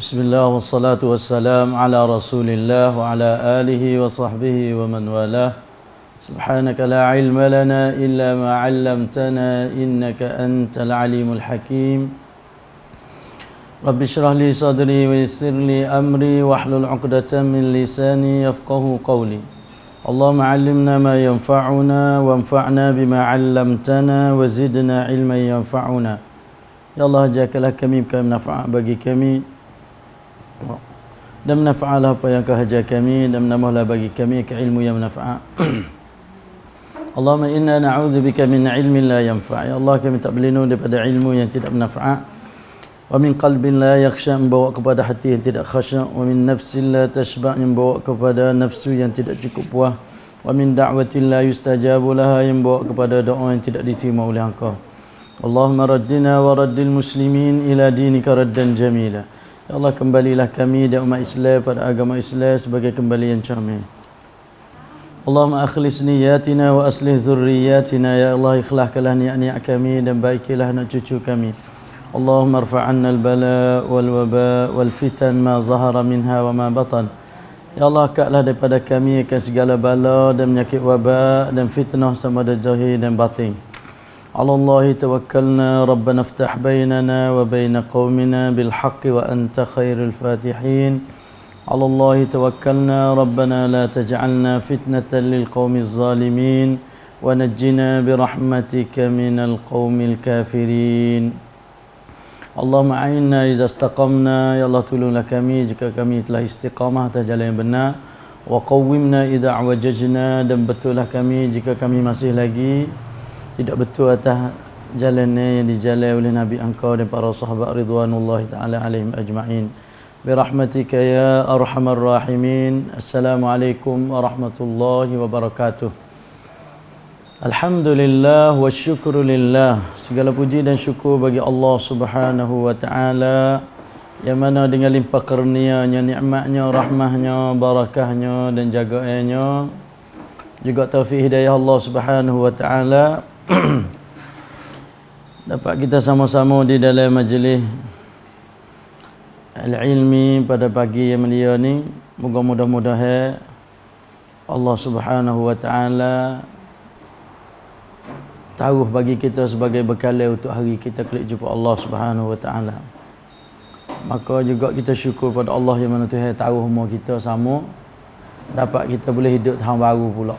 Bismillah wassalatu wassalam ala rasulillah wa ala alihi wa sahbihi wa man walah. Subhanaka la ilma lana illa ma 'allamtana innaka antal alimul hakim. Rabbi shrah li sadri wa yassir li amri wahlul 'uqdatam min lisani yafqahu qawli. Allahumma 'allimna ma yanfa'una wanfa'na bima 'allamtana wa zidna 'ilman yanfa'una. Ya Allah, jadikanlah kami bermanfaat bagi kami dan menafa'alah apa yang kau hajar kami, dan menambahlah bagi kami ke ilmu yang menafa'at. Allahumma inna na'udzubika min ilmin la yanfa'. Ya Allah, kami tak berlindung daripada ilmu yang tidak menafa'at, wa min qalbin la yakhsha, membawa kepada hati yang tidak khasyak, wa min nafsin la tashba', yang membawa kepada nafsu yang tidak cukup puas, wa min da'watin la yustajabu laha, yang membawa kepada doa yang tidak diterima oleh Engkau. Allahumma raddina wa raddil muslimin ila dinika raddan jamila. Ya Allah, kembalilah kami dan umat Islam pada agama Islam sebagai kembalian comel. Allahumma akhlis niyatina wa aslih zurriyatina. Ya Allah, ikhlahkanlah niat-niat kami dan baikilah anak cucu kami. Allahumma arfa'anna al-bala wal waba wal fitan ma zahara minha wa ma batan. Ya Allah, angkatlah daripada kami akan segala bala dan penyakit wabak dan fitnah sama ada zahir dan batin. على الله توكلنا ربنا افتح بيننا وبين قومنا بالحق وأنت خير الفاتحين. على الله توكلنا ربنا لا تجعلنا فتنة للقوم الظالمين ونجنا برحمتك من القوم الكافرين. اللهم أعنا إذا استقمنا. Ya Allah, tolonglah kami jika kami telah istiqamah atas jalan yang benar. وقومنا إذا اعوججنا, dan betullah kami jika kami masih lagi tidak betul atas jalannya yang dijalani oleh Nabi Engkau dan para sahabat ridwanullahi ta'ala alaihim ajma'in. Birahmatika ya arhamar rahimin. Assalamualaikum warahmatullahi wabarakatuh. Alhamdulillah wa syukru lillah. Segala puji dan syukur bagi Allah subhanahu wa ta'ala, yang mana dengan limpah kurnianya, nikmatnya, rahmahnya, barakahnya dan jagaannya, juga taufik hidayah Allah subhanahu wa ta'ala, dapat kita sama-sama di dalam majlis al-ilmi pada pagi yang mulia ni. Moga mudah-mudahan Allah subhanahu wa ta'ala taruh bagi kita sebagai bekal untuk hari kita kelak jumpa Allah subhanahu wa ta'ala. Maka juga kita syukur pada Allah yang mana Tuhan taruh umur kita sama, dapat kita boleh hidup tahun baru pula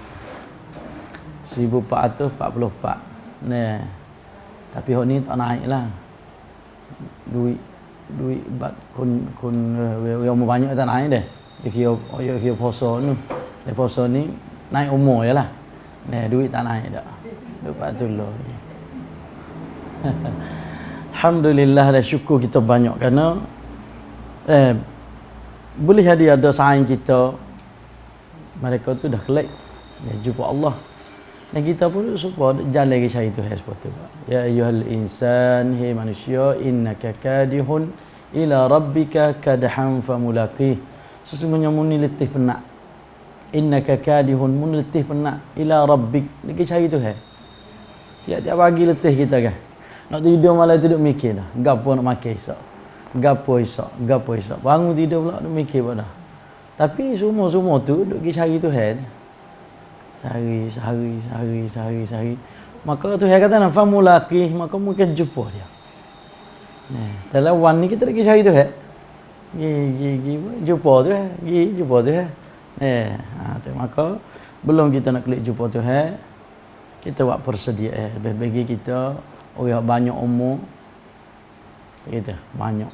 1444. Nah, tapi hok ni tak naik lah. Duit bat kun yang banyak tak naik dah. Dia puasa ni. Dia puasa ni naik umur jelah. Nah, duit tak naik dak. Lepas tu lah. Alhamdulillah, dah syukur kita banyak kerana boleh jadi ada saing kita, mereka tu dah kelak dia jumpa Allah. Dan kita pun supaya jalan ke cari Tuhan seperti tu. Ya ayyuhal insan, hai manusia, innaka kadihun ila rabbika kadhan famulaqih. Sesungguhnya mun letih penat. Innaka kadihun, mun letih penat ila rabbik, nak cari Tuhan. Tiap-tiap pagi letih kita kan. Nak tidur malam tu duk mikir dah. Gapo nak makan esok? Gapo esok? Bangun tidur pula duk mikir pun dah. Tapi semua tu duk cari Tuhan. Sehari. Maka Tuhan kata nak famulaqih, maka mungkin jumpa dia. Dalam wan ni kita lagi cari Tuhan. Jumpa Tuhan. Maka belum kita nak klik jumpa Tuhan, kita buat persediaan. Bagi kita orang banyak umur, kita banyak.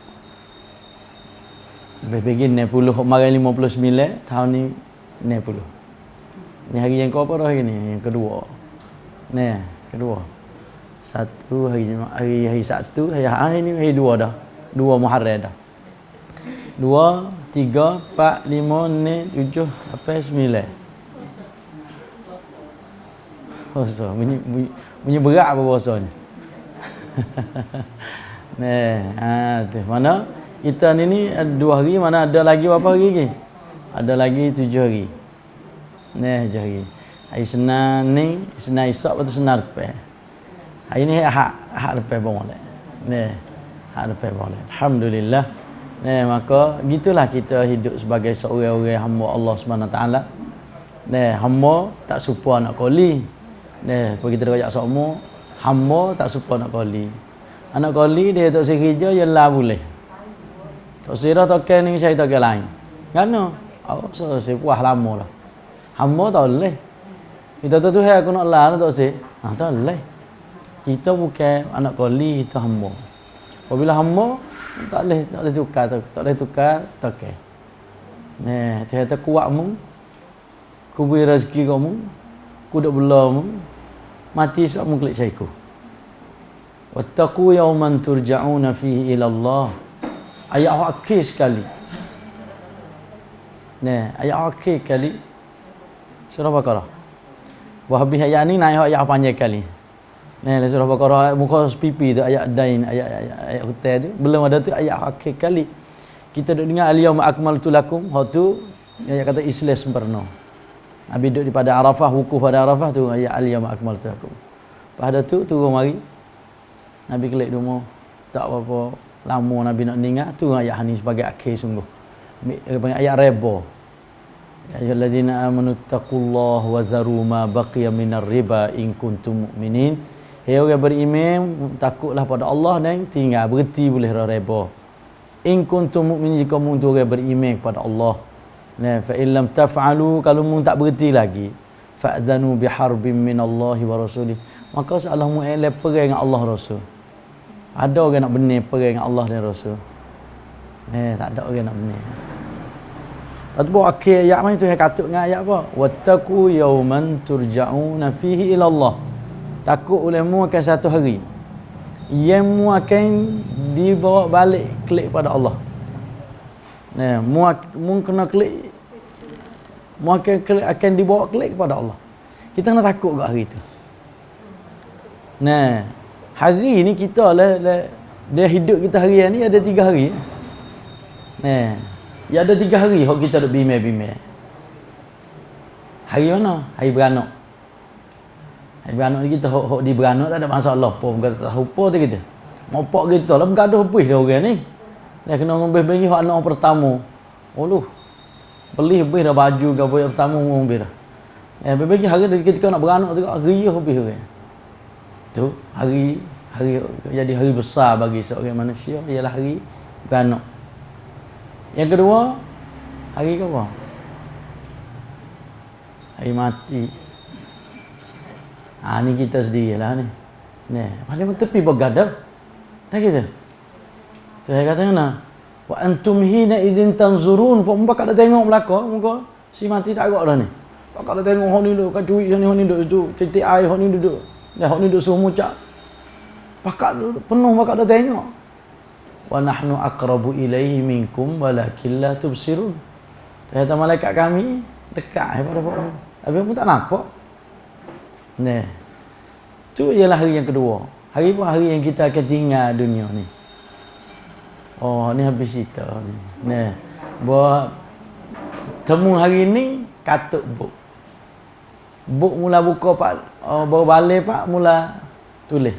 Bagi 60, kemarin 59, tahun ni 60. Ni hari yang keberapa dah hari ni? Yang kedua. Ni, kedua. Satu hari Jumaat, hari Sabtu, hari ni hari dua dah. 2 Muharram dah. 2, 3, 4, 5, 6, 7, 8, 9. Puasa. Bunyi berat apa puasanya? Tu. Mana? Kita ni 2 hari, mana ada lagi berapa hari lagi? Ada lagi 7 hari. Jari. Hari Senin ni, Senin esok lepas tu Senin depan. Hari ni hak depan boleh. Hak depan boleh. Alhamdulillah. Maka gitulah kita hidup sebagai seorang-orang hamba Allah Subhanahu Wa Taala. Hamba tak serupa anak koli. Pergi kita royak sokmo, hamba tak serupa anak koli. Anak koli dia tak kerja je lah boleh. Tak sira token ni saya token lain. Kan? Saya puas lama lah. Hamba tak boleh. Kita tu aku nak lah tak sih. Tak boleh. Kita bukan anak koli, kita hamba. Apabila hamba tak boleh tukar token. Ternyata kuat mu, kubur rezeki kamu, kuda belamu, mati sama klik caiku. Wattaqu yawman turja'una fihi ila Allah. Ayat akhir sekali. Ayat akhir kali. Surah Baqarah. Habis ayat ni naik ayat panjang kali. Surah Baqarah muka pipi tu ayat dain, ayat hotel tu. Belum ada tu ayat akhir kali. Kita duk dengar al-yawma akmaltu lakum. Hak tu ayat kata Islam sempurna. Habis duduk di pada Arafah, wukuf pada Arafah tu ayat al-yawma akmaltu lakum. Pada tu turun mari. Nabi kelik rumah. Tak apa-apa lama Nabi nak dengar tu ayat ni sebagai akhir sungguh. Ayat reba. Ya ayyuhallazina amanu taqullaha wa zaru ma baqiya minar riba in kuntum mu'minin. Hai orang beriman, takutlah pada Allah dan tinggal berhenti boleh reba. In kuntum mu'minin, jika kamu tu orang beriman kepada Allah. Fa in lam taf'alu, kalau mu tak berhenti lagi, fa'dhanu biharbin minallahi wa rasulih. Maka salah mu elak perang dengan Allah Rasul. Ada orang nak benar perang dengan Allah dan Rasul. Tak ada orang nak benar. Lepas tu akhir ayat mana tu yang katuk dengan ayat apa? Wattaqu yawman turja'una fihi ila Allah. Takut olehmu akan satu hari yang mu akan dibawa balik klik pada Allah. Mu kena klik. Mu akan dibawa klik kepada Allah. Kita kena takut kat hari tu. Hari ni kita dia hidup kita hari ni ada 3 hari. Ya ada 3 hari hok kita duk bimbang-bimbang. Hari mana? Hari beranak. Hari beranak ni kita hok di beranak tak ada masalah apa, bukan tak tahu apa tu kita. Mopak kita lah bergaduh habis dah orang ni. Dia kena ngombe-ngombe hok anak pertama. Oh beli habis dah baju ke apa pertama ngombe dah. Bagi hari kita nak beranak tu hari habis orang. Tu hari jadi hari besar bagi seorang manusia ialah hari beranak. Yang kedua, hari ke apa? Hari mati. Ni kita sendirilah ni. Paling tepi bergaduh. Dah gitu. Tu saya kata mana? Wa antum hina idzin tanzurun, fa muka kada tengok belakang, muka si mati tak agak dah ni. Pak kada tengok hok ni duk kacui ni hok ni duk tu, titik air hok ni duduk. Dah hok ni duk semua cak. Pakak penuh pakak dah tengok. Wa nahnu aqrabu ilaihi minkum walakin la tubsirun. Kata malaikat kami dekat daripada kamu. Tapi kamu tak nampak. Tu ialah hari yang kedua. Hari apa? Hari yang kita akan tinggal dunia ni. Ni habis cerita ni. Buat temu hari ni katuk buk. Buk mula buka pak, baru balik pak mula tulis.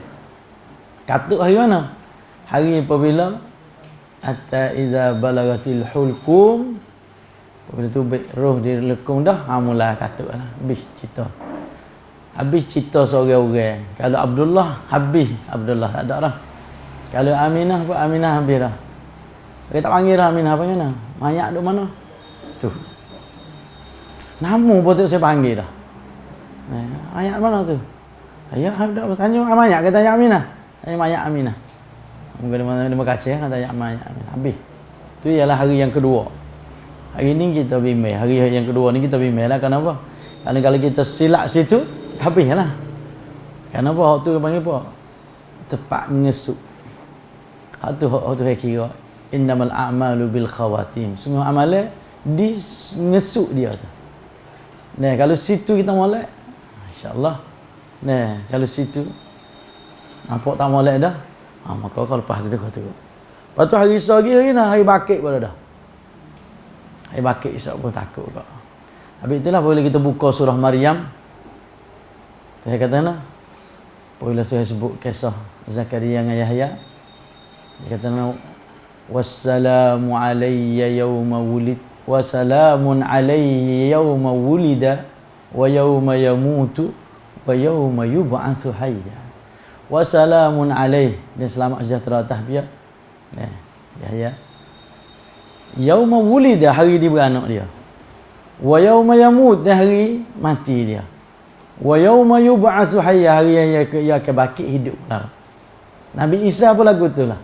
Katuk hari mana? Hari apabila hatta idza balagatil hulqum, apabila tu roh dia lekung dah, mula katuklah habis cerita seorang-orang. Kalau Abdullah habis Abdullah tak ada dah. Kalau Aminah pun Aminah habis dah. Kita tak panggil dah Aminah apa mana? Mayat duk mana? Tu. Nama pun tak saya panggil dah. Mayat mana tu? Ayah ada tanya mayat kata tanya Aminah. Tanya mayat Aminah. Mungkin mana kaca kata tanya mayat Aminah. Habis. Tu ialah hari yang kedua. Hari ni kita bimbang. Hari yang kedua ni kita bimbang lah. Kenapa? Kerana kalau kita silap situ, habislah. Kenapa? Hak tu panggil apa? Tepat ngesuk. Hak tu saya kira. Innamal a'malu bil khawatim. Semua amalan di ngesuk dia tu. Kalau situ kita molek, insya-Allah. Kalau situ nampak tak molek dah, maka kau lepas dia kata. Lepas tu hari esok lagi hari bakit pada dah. Hari bakit esok pun takut kau. Habis itulah bila kita buka surah Maryam. Saya kata bila saya sebut kisah Zakaria dengan Yahya. Dia kata wassalamu alayya yawma wulid wa salamun alayhi yawma wulida wa yawma yamutu wa yawma yub'atsu hayya. Wa salamun alayhi, dan selamat sejahtera atas dia. Ya. Yauma wulida, hari dia beranak dia. Wa yauma yamut, dan hari mati dia. Wa yauma yub'atsu hayya, hari yang akan bangkit hidup pula. Nabi Isa pun lagu tu lah.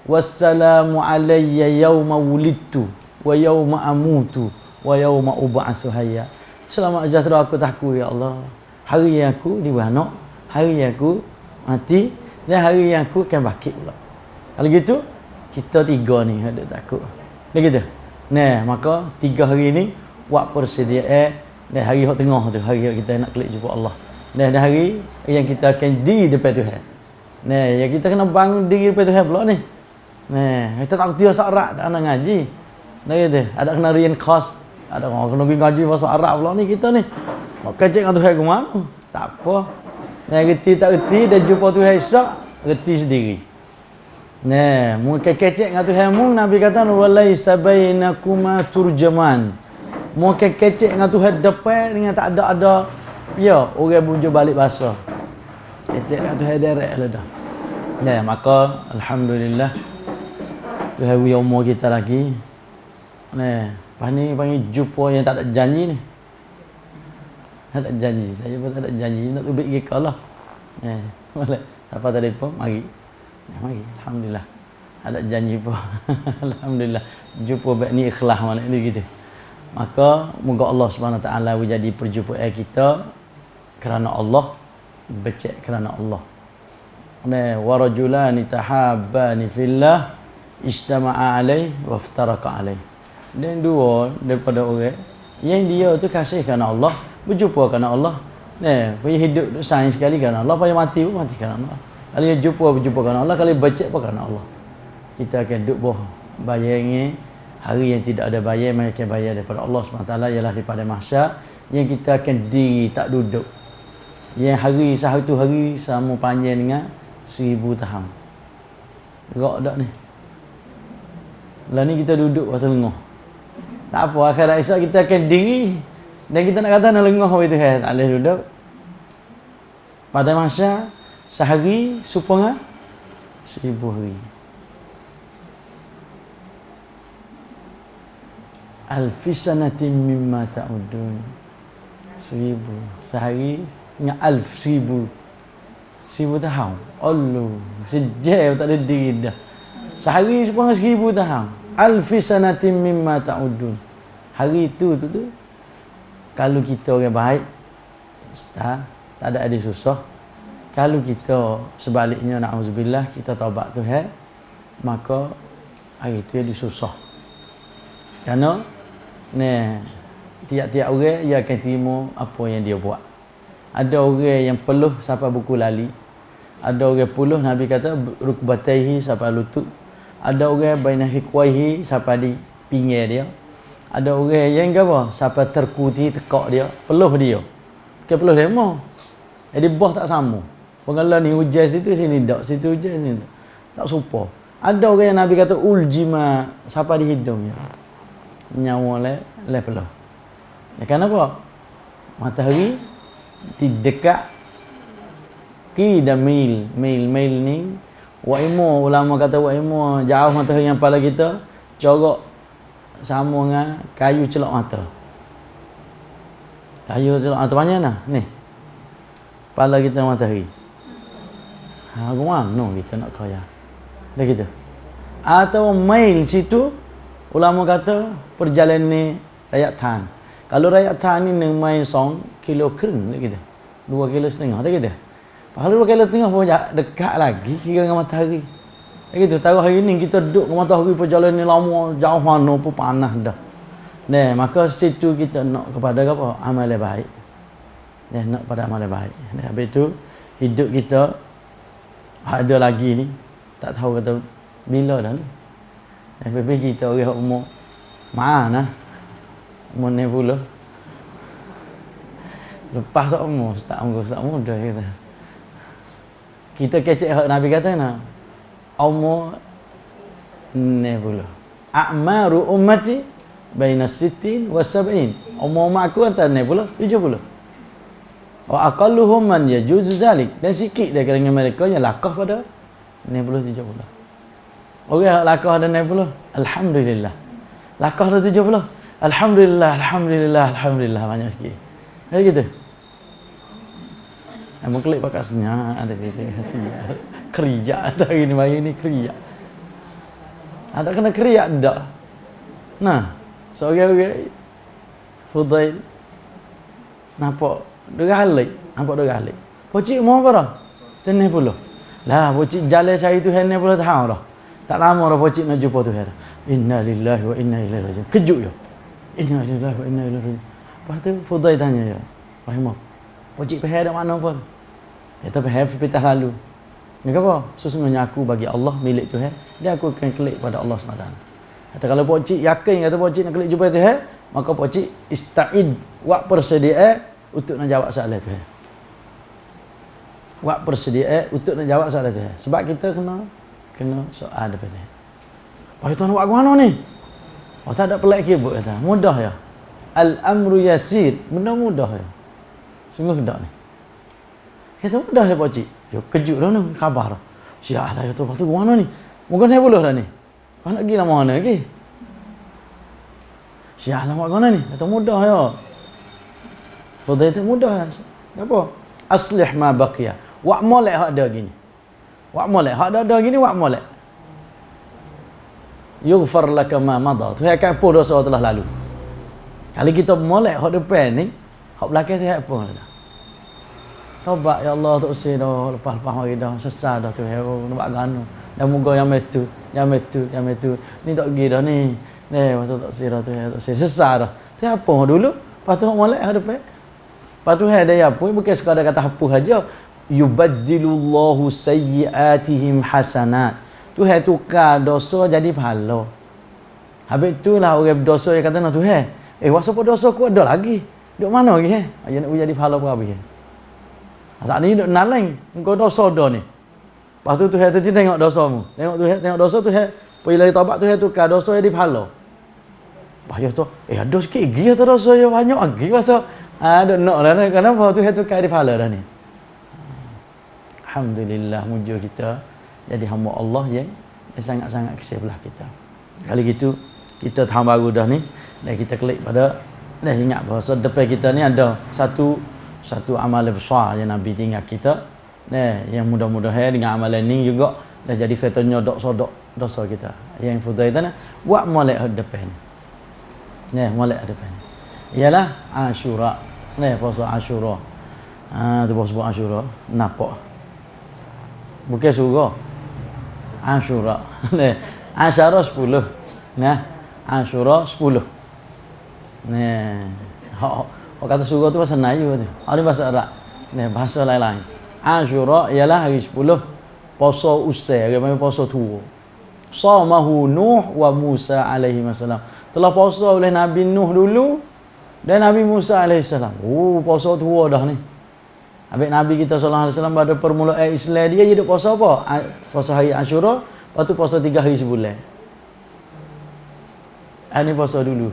Wassalamu alayya yauma wulidtu wa yauma amutu wa yauma ub'atsu hayya. Selamat sejahtera aku takku ya Allah. Hari yang aku di beranak, hari yang aku mati, dan hari yang aku akan bangkit pula. Kalau gitu, kita tiga ni ada takut. Dah gitu. Nah, maka 3 hari ni buat persediaan, dan hari hak tengah tu, hari kita nak klik jumpa Allah. Dan hari yang kita akan di depan Tuhan. Nah, yang kita kena bangun diri depan Tuhan pula ni. Nah, kita tak kerti bahasa Arab, tak nak ngaji. Dah gitu. Ada kena rian khas, ada orang kena pergi ngaji bahasa Arab pula ni kita ni. Maka cek dengan Tuhan ke mana? Tak apa. Nah, reti tak reti, dan jumpa Tuhan esok, reti sendiri. Nah, mu kecek dengan Tuhan mu, Nabi kata walaisa bainakuma turjaman. Mu kecek dengan Tuhan depan dengan tak ada ya, orang bunjuk balik bahasa. Kecek dengan Tuhan direct lah dah. Nah, maka alhamdulillah Tuhan beri umur kita lagi. Nah, lepas ni panggil jumpa yang tak ada janji ni. Tak ada janji. Saya pun tak ada janji. Nak ubik kita lah. Boleh. Siapa telefon, mari. Mari. Alhamdulillah. Ada janji pun. Alhamdulillah. Jumpa baik ni ikhlas mana ni gitu. Maka, moga Allah SWT menjadi perjumpaan kita kerana Allah. Becek kerana Allah. Wa rajulani tahabbani fillah ijtama'a alaih wa iftaraka alaih. Dan dua daripada orang yang dia tu kasih kerana Allah, berjumpa kerana Allah. Punya hidup tu sayang sekali kerana Allah, punya mati pun mati kerana Allah. Kalau dia berjumpa kerana Allah, kalau becek pun kerana Allah. Kita akan duduk bayangnya hari yang tidak ada bayar, mereka bayar daripada Allah SWT ialah daripada mahsyar, yang kita akan diri tak duduk. Yang hari satu hari sama panjang dengan 1000 tahun. Gerak tak ni? Lah ni kita duduk pasal lengah. Tak apa, akhirat esok kita akan diri, dan kita nak kata nak lengah itu tak boleh duduk. Pada masa sehari supaya 1000 hari. Alfi sanatin mimma ta'udun. 1000 sehari dengan 1000 tahun. Allah, sejak tak ada diri dah. Sehari supaya 1000 tahun. Alfi sanatin mimma ta'udun. Hari tu kalau kita orang baik, tak ada susah. Kalau kita sebaliknya, na'udzubillah, kita taubat Tuhan, maka hari tu dia susah. Kerana tiap-tiap orang dia akan terima apa yang dia buat. Ada orang yang peluh sampai buku lali. Ada orang peluh, Nabi kata rukbataihi sampai lutut. Ada orang baina hiqwaihi sampai di pinggir dia. Ada orang yang apa? Sampai terkuti tekak dia, peluh dia. Bukan peluh lemah. Jadi bah tak sama. Pengala ni hujan situ sini tak, situ hujan sini tak serupa. Ada orang yang Nabi kata uljima sampai di hidungnya. Nyawa le peluh. Ya kenapa? Matahari di dekat dan mil ni waimu, ulama kata waimu jauh matahari yang kepala kita corok sama dengan kayu celak mata. Kayu celak mata banyak nah ni. Kepala kita matahari. Mana kita nak kaya? Dah gitu. Atau mil situ ulama kata perjalanan ni rakyat tan. Kalau rakyat tan ni nang main 2 kilo kering gitu. 2,5 kilo tak gitu. Kalau 2,5 kilo pun dekat lagi kira dengan matahari. Gitu, tahu hari ni kita duduk ke matahari perjalanan ni lama, jauh mana pun panas dah. Maka situ kita nak kepada apa? Amal yang baik. Nak pada amal yang baik. Habis tu hidup kita ada lagi ni, tak tahu kata bila dah ni. Habis kita orang umur mana? Umur 90. Lepas tak umur, tak muda kita. Kita kecek hak Nabi kata nak umur 60. A'maru ummati baina 60 wa 70. Umur aku antara 60 70. Wa aqalluhum man yajuzu zalik. Dan sikit dari kalangan mereka yang lakah pada 60 70. Orang lakah ada 60, alhamdulillah. Lakah ada 70, alhamdulillah banyak sikit. Ada gitu. Mengklik pakai senyap ada gitu senyap. Kerja atau ini kerja. Ada kena kerja dak. Nah, seorang Fudail nampak deralik, Pocik mau apa dah? 70. Lah, pocik jalan cari Tuhan 70 tahun dah. Tak lama dah pocik nak jumpa Tuhan. Inna lillahi wa inna ilaihi raji'un. Kejut ya. Inna lillahi wa inna ilaihi raji'un. Lepas tu Fudail tanya ya, Rahimah, pocik pergi dak mana pun? Dia pergi pitah lalu. Dia kata apa? Sesungguhnya aku bagi Allah milik Tuhan, dia aku akan klik pada Allah SWT. Kata kalau pocik yakin kata pocik nak klik jumpa Tuhan, maka pocik ista'id, buat persediaan untuk nak jawab soalan Tuhan. Buat persediaan untuk nak jawab soalan Tuhan. Sebab kita kena soal depan Tuhan. Lepas tu nak buat ke mana ni? Oh tak ada pelik kibut kata. Mudah ya. Al-amru yasir. Benda mudah ya. Sungguh tak ni. Kata mudah ya pocik. Yo kejut dah ni khabar. Sialah ya tu. Lepas tu ke mana ni? Mungkin saya boleh dah ni. Kau nak pergi lah mana lagi? Sialah buat ke mana ni? Kata mudah ya. Fudail itu mudah. Apa? Aslih ma baqiya. Wak molek hak ada gini. Wak molek hak ada gini wak molek. Yughfar laka ma madha. Tu hak apa dosa telah lalu. Kalau kita molek hak depan ni, hak belakang tu hak apa dah. Taubat ya Allah tak usah dah lepas-lepas hari dah sesat dah tu nak buat gano. Dan moga yang metu. Ni tak pergi dah ni. Masa tak usah dah tu tak usah sesat dah. Tu apa dulu? Lepas tu hak molek hak depan. Lepas tu ada apa? Bukan sekadar kata hapus saja. Yubaddilullahu sayyiatihim hasanat. Tuhan tukar dosa jadi pahala. Habis itulah orang berdosa yang kata nak Tuhan, apa dosa aku ada lagi? Duk mana lagi Dia nak jadi pahala apa habis? Saat ni duk nalang engkau dosa dah ni. Lepas tu Tuhan tu tengok dosamu. Tengok dosa Tuhan. Bila taubat Tuhan tukar dosa jadi pahala. Bahaya tu. Ada sikit lagi atau dosa yang banyak lagi pasal ada nak dah ni. Kenapa Tuhan tukar jadi pahala dah ni? Alhamdulillah mujur kita jadi hamba Allah yang sangat-sangat kisah belah kita. Kali gitu kita tahun baru dah ni dan kita klik pada dah ingat bahawa depan kita ni ada satu amalan besar yang Nabi tinggal kita. Yang mudah-mudahan dengan amalan ni juga dah jadi katanya dosa kita. Yang Fudail tanya buat molek depan. Molek depan. Ialah Ashura. Puasa Ashura. Tu puasa Ashura nampak. Bukan surga. Ashura. Asyara 10. Ashura 10. Orang kata surga tu bahasa Melayu tu. Ada bahasa Arab. Bahasa lain-lain. Ashura ialah hari 10. Puasa usai, orang panggil puasa tua. Samahu Nuh wa Musa alaihi wasallam. Telah puasa oleh Nabi Nuh dulu dan Nabi Musa alaihi salam. Puasa tua dah ni. Habis Nabi kita sallallahu alaihi wasallam pada permulaan Islam dia duduk puasa apa? Puasa hari Ashura, lepas tu puasa 3 hari sebulan. Ini puasa dulu.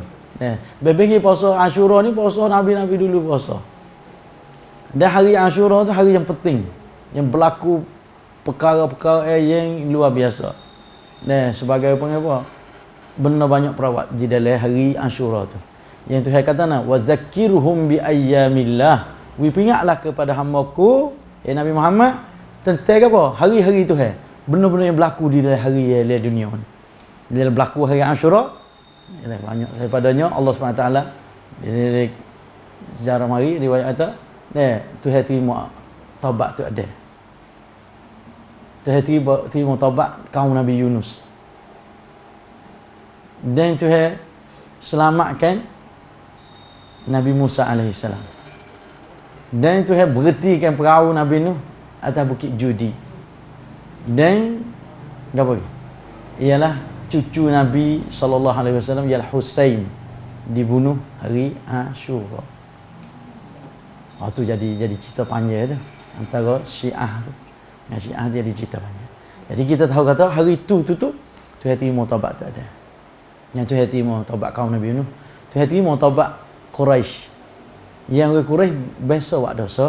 Bagi puasa Ashura ni puasa Nabi-Nabi dulu puasa. Dan hari Ashura tu hari yang penting. Yang berlaku perkara-perkara yang luar biasa. Sebagai apa? Benar banyak perawat di dalam hari Ashura tu. Yang Tuhan kata nak wa zakirhum bi ayyamillah. Ingatlah kepada hamba-Ku Nabi Muhammad tentang apa? Hari-hari Tuhan. Benar-benar yang berlaku di dalam hari dunia ni. Bila berlaku hari Ashura, banyak daripadanya Allah SWT dari sejarah mari riwayat kata, Tuhan terima taubat tu ada. Tuhan terima taubat kaum Nabi Yunus. Dan Tuhan selamatkan Nabi Musa alaihissalam. Dan Tuhan berhentikan perahu Nabi Nuh atas bukit Judi. Dan apa lagi? Ialah cucu Nabi SAW ialah Husain dibunuh hari Ashura. Tu jadi cerita panjang tu antara Syiah tu. Dengan Syiah dia cerita panjang. Jadi kita tahu kata hari tu Tuhan terima taubat tak ada. Yang Tuhan terima taubat kaum Nabi Nuh. Tuhan terima taubat Quraisy. Yang orang Quraisy biasa buat dosa.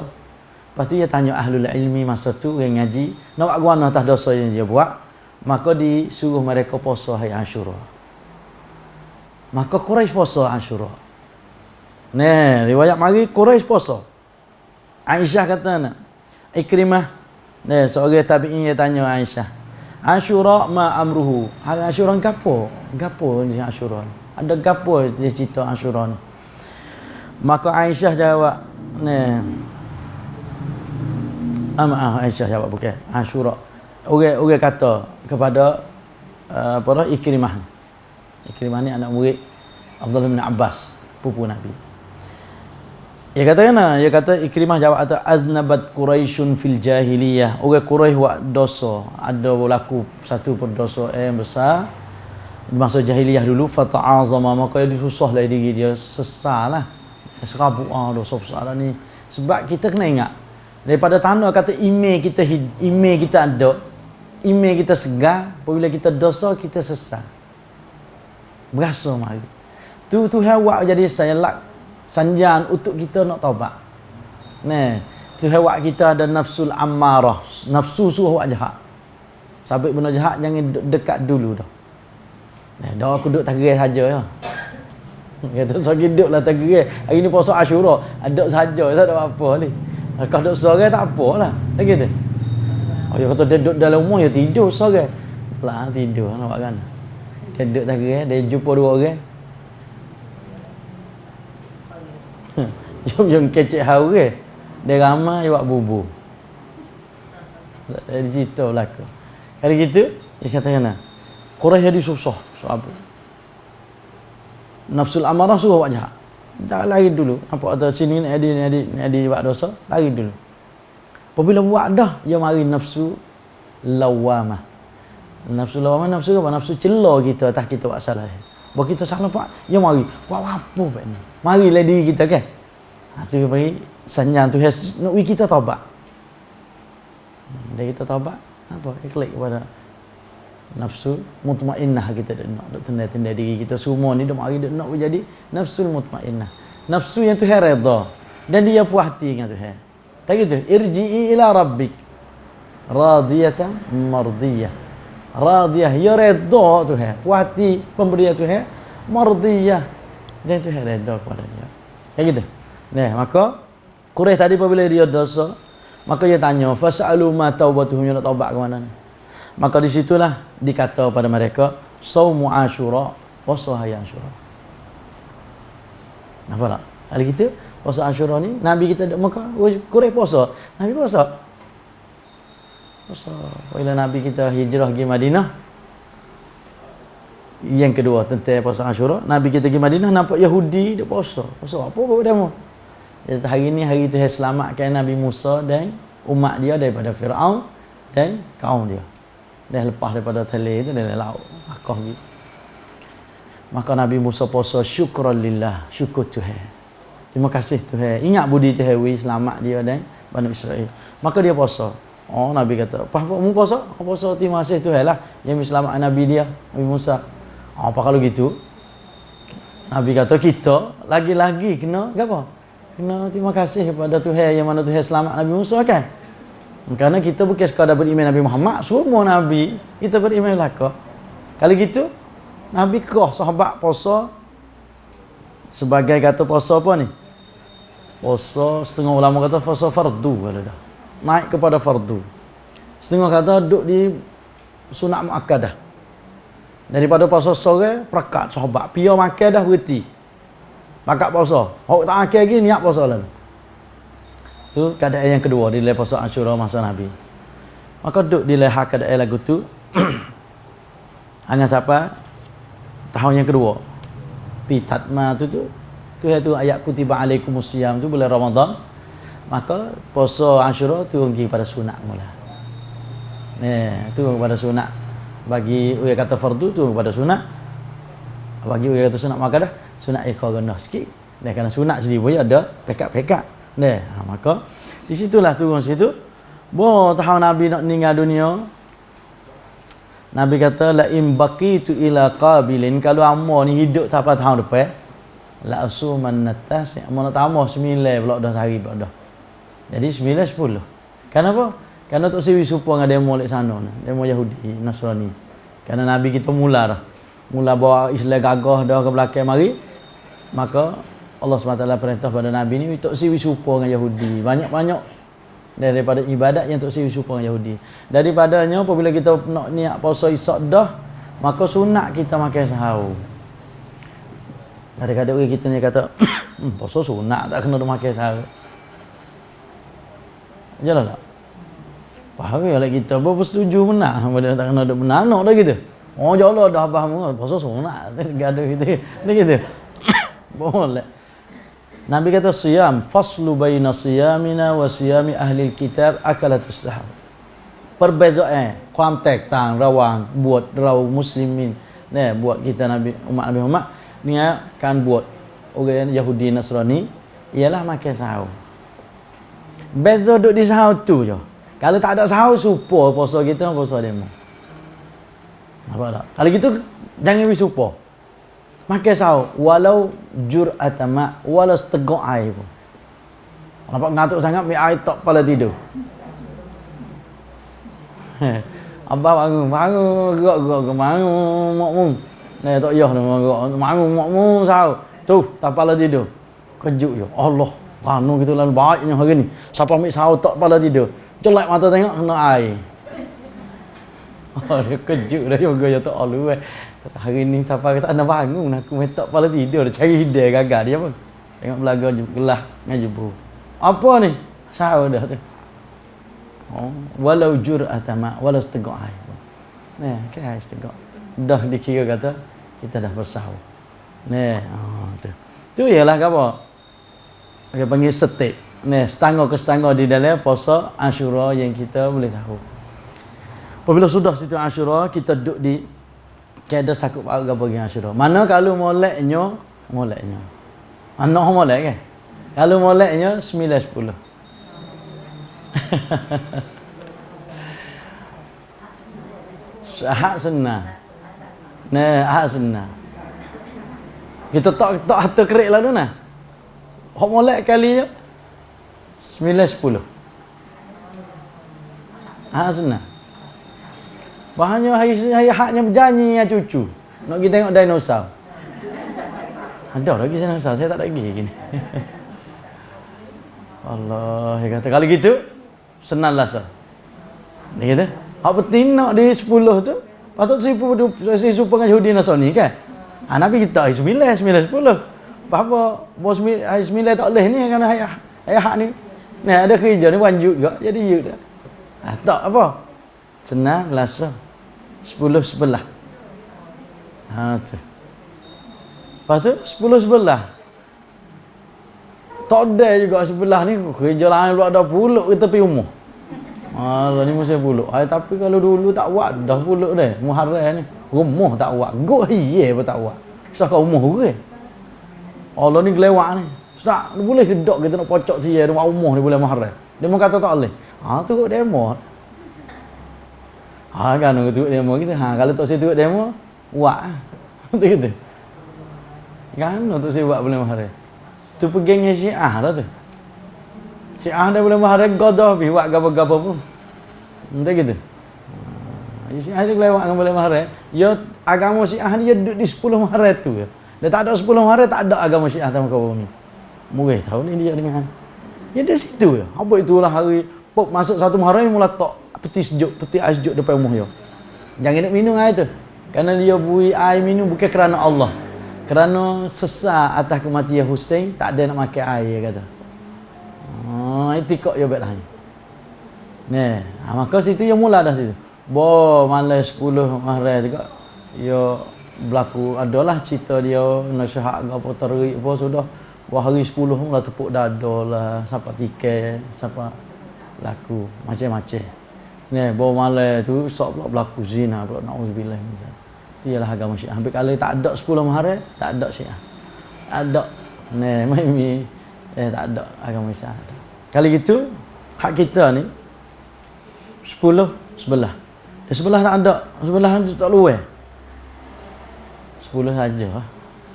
Lepas tu dia tanya ahlul ilmi masa tu orang ngaji, nak buat guana atas dosa yang dia buat, maka disuruh mereka puasa hari Ashura. Maka Quraisy puasa Ashura. Nah, riwayat mari Quraisy puasa. Aisyah kata nak. Ikrimah, nah, seorang tabi'in dia tanya Aisyah, Ashura ma amruhu. Hari Ashura gapo? Gapo ni Ashura? Ada gapo dia cerita Ashura ni? Maka Aisyah jawab, nah, Aisyah jawab bukan Ashura. Orang kata kepada para Ikrimah. Ikrimah ni anak murid Abdullah bin Abbas, pupu Nabi. Dia kata kena, dia kata Ikrimah jawab atau aznabat Quraisyun fil jahiliyah. Orang Quraisy buat dosa, ada berlaku satu dosa yang besar masa jahiliyah dulu, fata'azama, maka dia susah lah diri dia, sesalah. Serabut dosa besar lah ni. Sebab kita kena ingat daripada tanah kata email kita ada, email kita segar, apabila kita dosa kita sesat. Berasa mari. Tu Tuhan buat jadi sayalak sanjaan untuk kita nak taubat. Nah, Tuhan buat kita ada nafsul ammarah, nafsu suruh buat jahat. Sabit benda jahat jangan dekat dulu dah. Nah, dah aku duduk tak gerai saja ya. Kata so hiduplah tak gerai. Hari ni puasa Ashura, ada saja tak ada apa ni. Kalau duduk sore tak apalah. Tak gitu. Oh, dia kata dia duduk dalam rumah dia tidur sore. Lah tidur nak buat kan. Dia duduk tak gerai, dia jumpa dua orang. Jom kecek haure. Dia ramai buat bubur. Dia cerita belaka. Kali gitu, dia kata kena. Quraisy jadi susah. Sebab nafsul amarah suruh buat jahat. Dah lari dulu. Nampak ada sini nak buat dosa, lari dulu. Apabila buat dah, dia mari nafsu lawamah. Nafsu lawamah nafsu apa? Nafsu celah kita atas kita buat salah. Bahawa kita salah buat, dia mari. Buat apa buat ni? Marilah diri kita kan. Tu bagi sanjang tu nak kita taubat. Dia kita taubat apa? Ikhlas kepada nafsu mutmainnah kita nak tenda-tenda diri kita semua ni dah mari nak jadi nafsul mutmainnah. Nafsu yang Tuhan redha dan dia puas hati dengan Tuhan. Tak gitu. Irji'i ila rabbik radiyatan mardiyah. Radiyah ya redha Tuhan. Puas hati pemberian Tuhan, mardiyah dan Tuhan redha kepada dia. Kayak gitu. Nah, maka Quraisy tadi apabila dia dosa, maka dia tanya, fasalu ma taubatuhum, nak taubat ke mana ni? Maka di situlah dikata pada mereka, saumu Ashura wa sahaya Ashura. Nampak tak? Hari kita puasa Ashura ni, Nabi kita maka Quraisy puasa, Nabi puasa. Puasa. Bila Nabi kita hijrah pergi Madinah, yang kedua tentang puasa Ashura, Nabi kita pergi Madinah nampak Yahudi dia puasa. Puasa apa demo? Hari ni hari Tuhan selamatkan Nabi Musa dan umat dia daripada Firaun dan kaum dia. Dah lepas daripada telur itu dan laut akah gitu. Maka Nabi Musa puasa syukran lillah, syukur Tuhan. Terima kasih Tuhan. Ingat budi Tuhan selamat dia dan Bani Israel. Maka dia puasa. Oh, Nabi kata, "Apa mu puasa?" "Aku puasa terima kasih Tuhan lah yang selamatkan Nabi dia, Nabi Musa." Apa kalau gitu? Nabi kata kita lagi-lagi kena apa? Kena terima kasih kepada Tuhan yang mana Tuhan selamat Nabi Musa kan? Kerana kita bukan sekadar beriman Nabi Muhammad, semua Nabi kita beriman belaka. Kali gitu, Nabi kerah sahabat puasa sebagai kata puasa apa ni? Puasa setengah ulama kata puasa fardu kalau dah. Naik kepada fardu. Setengah kata duduk di sunat muakkadah. Daripada puasa sore, perakat sahabat. Pia makan dah berhenti. Pakat puasa. Hok tak makan lagi, niat puasa lalu. Tu keadaan yang kedua di dalam puasa Ashura masa Nabi. Maka duduk di leha keadaan lagu tu. Hanya siapa? Tahun yang kedua. Pitatma tu iaitu ayat kutiba alaikumusiyam tu bulan Ramadan. Maka puasa Ashura turun kepada sunat mula. Turun kepada sunat. Bagi orang kata fardu turun kepada sunat. Bagi orang kata sunat maka dah sunat ekor rendah sikit. Dan kerana sunat sendiri pun ada pekat-pekat. Maka di situlah turun situ. Tahun Nabi nak meninggal dunia. Nabi kata la in baqitu ila qabilin, kalau amo ni hidup sampai tahun depan la asumannatas, amo nak tambah 9 pula dah sehari pula dah. Jadi 9 10. Kenapa? Karena tok siwi supo dengan demo lek sana ni, demo Yahudi Nasrani. Karena Nabi kita mula bawa Islam gagah dah ke belakang mari, maka Allah SWT perintah pada Nabi ni tok siwi supo dengan Yahudi. Banyak-banyak daripada ibadat yang tok siwi supo dengan Yahudi. Daripadanya apabila kita nak niat puasa Isyak dah, maka sunat kita makan sahur. Kadang-kadang kita ni kata puasa sunat tak kena makan sahur. Jalan tak? Faham ya kita berapa setuju benar pada tak kena ada benar nak dah kita. Oh jalan dah abah mu puasa sunat gaduh kita. Ni kita. Boleh. Nabi kata siyam faslu baina siyamina wa siyami ahli kitab akalatus sahur. Perbezaan, konteks rawang buat raw muslimin. Nah, buat kita Nabi umat Muhammad ni kan buat orang Yahudi Nasrani ialah makan sahur. Beza duduk di sahur tu je. Kalau tak ada sahur supo puasa kita puasa demo. Nampak tak? Kalau gitu jangan bersupo. Makan sahur walau jur'atan ma, walau seteguk air pun. Nampak ngantuk sangat mi air tak pala tidur. Abah bangun gerak bangun makmum. Nah tak yah nak gerak bangun makmum sahur. Tu tak pala tidur. Kejut je. Allah, kanu kita lalu baiknya hari ni. Siapa ambil sahur tak pala tidur. Celak mata tengok kena air. Oh dia kejut dah juga ya tak Allah. Hari ni siapa kata nak bangun aku tak pala tidur cari hidai gagal dia pun. Tengok belaga gelah ngaji bu. Apa ni? Sahur dah tu. Oh, walau jur'atan ma, walau seteguk air. Nah, kan seteguk. Dah dikira kata kita dah bersahur. Nah, tu. Tu ialah apa? Dia panggil step. Nah, setengah ke setengah di dalam puasa Ashura yang kita boleh tahu. Apabila sudah situ Ashura, kita duduk di keadaan sakut apa bagi Ashura. Mana kalau moleknya. Anak molek kan? Kalau moleknya 9 10. Hak senang. Nah, hak senang. Kita tak harta kerik lah tu nah. Hak molek kali je 9 10. Hak senang. Bahannya hari haknya berjanji dengan cucu. Nak pergi tengok dinosaur. Ada lagi dinosaur, saya tak ada pergi gini. Allah, dia kata kalau gitu senanglah sah. Dia kata, hak penting nak di 10 tu, patut si dengan Yahudi Nasrani kan? Nabi kita hari 9 10. Apa bos hari 9 tak boleh ni kerana hari hak ni. Ni ada kerja ni wanjuk juga. Jadi you dah. Tak apa. Senang lasa 10 11. Tu. Lepas tu 10 11. Tak ada juga sebelah ni kerja lain pula ada puluk ke tepi rumah. Alah ni mesti puluk. Tapi kalau dulu tak buat dah puluk dah. Muharram ni rumah tak buat. Go ye pun tak buat. Saka rumah orang. Allah ni gelewak ni. Ustaz, boleh ke dok kita nak pocok sia rumah rumah ni boleh Muharram. Dia mau kata tak boleh. Tu kok demo. Kan tu demo kita. Kalau tak situ demo buat. Tu gitu. Kan tu saya buat boleh Muharram. Tu pegangnya Syiah dah tu. Syiah dah boleh Muharram godoh pi buat gapo-gapo pun. Entah gitu. Syiah dia lewat dengan boleh Muharram. Ya agama Syiah ni dia duduk di 10 Muharram tu. Dia tak ada 10 Muharram tak ada agama Syiah dalam muka bumi. Murah tahu ni dia dengan. Ya di situ ya. Apa itulah hari pop masuk 1 Muharram mula tok peti air sejuk depan rumah dia. Jangan nak minum air tu. Kerana dia bui air minum bukan kerana Allah. Kerana sesak atas kematian Husain tak ada nak makan air kata. Itu kok dia baiklah ni. Nah, maka situ yang mula dah situ. Malam 10 Muharram juga. Ya berlaku adalah cerita dia nasihat apa terik apa sudah. Hari 10 mula tepuk dada lah, siapa tiket, siapa laku macam-macam. Nah, malam tu sok pula berlaku zina pula naudzubillah min. Itu ialah agama Syiah. Hampir kalau tak ada 10 Muharram, tak ada Syiah. Ada. Nah, mai tak ada agama Syiah. Kalau gitu, hak kita ni 10 11. Sebelah tak ada, sebelah tu tak luar. 10 saja.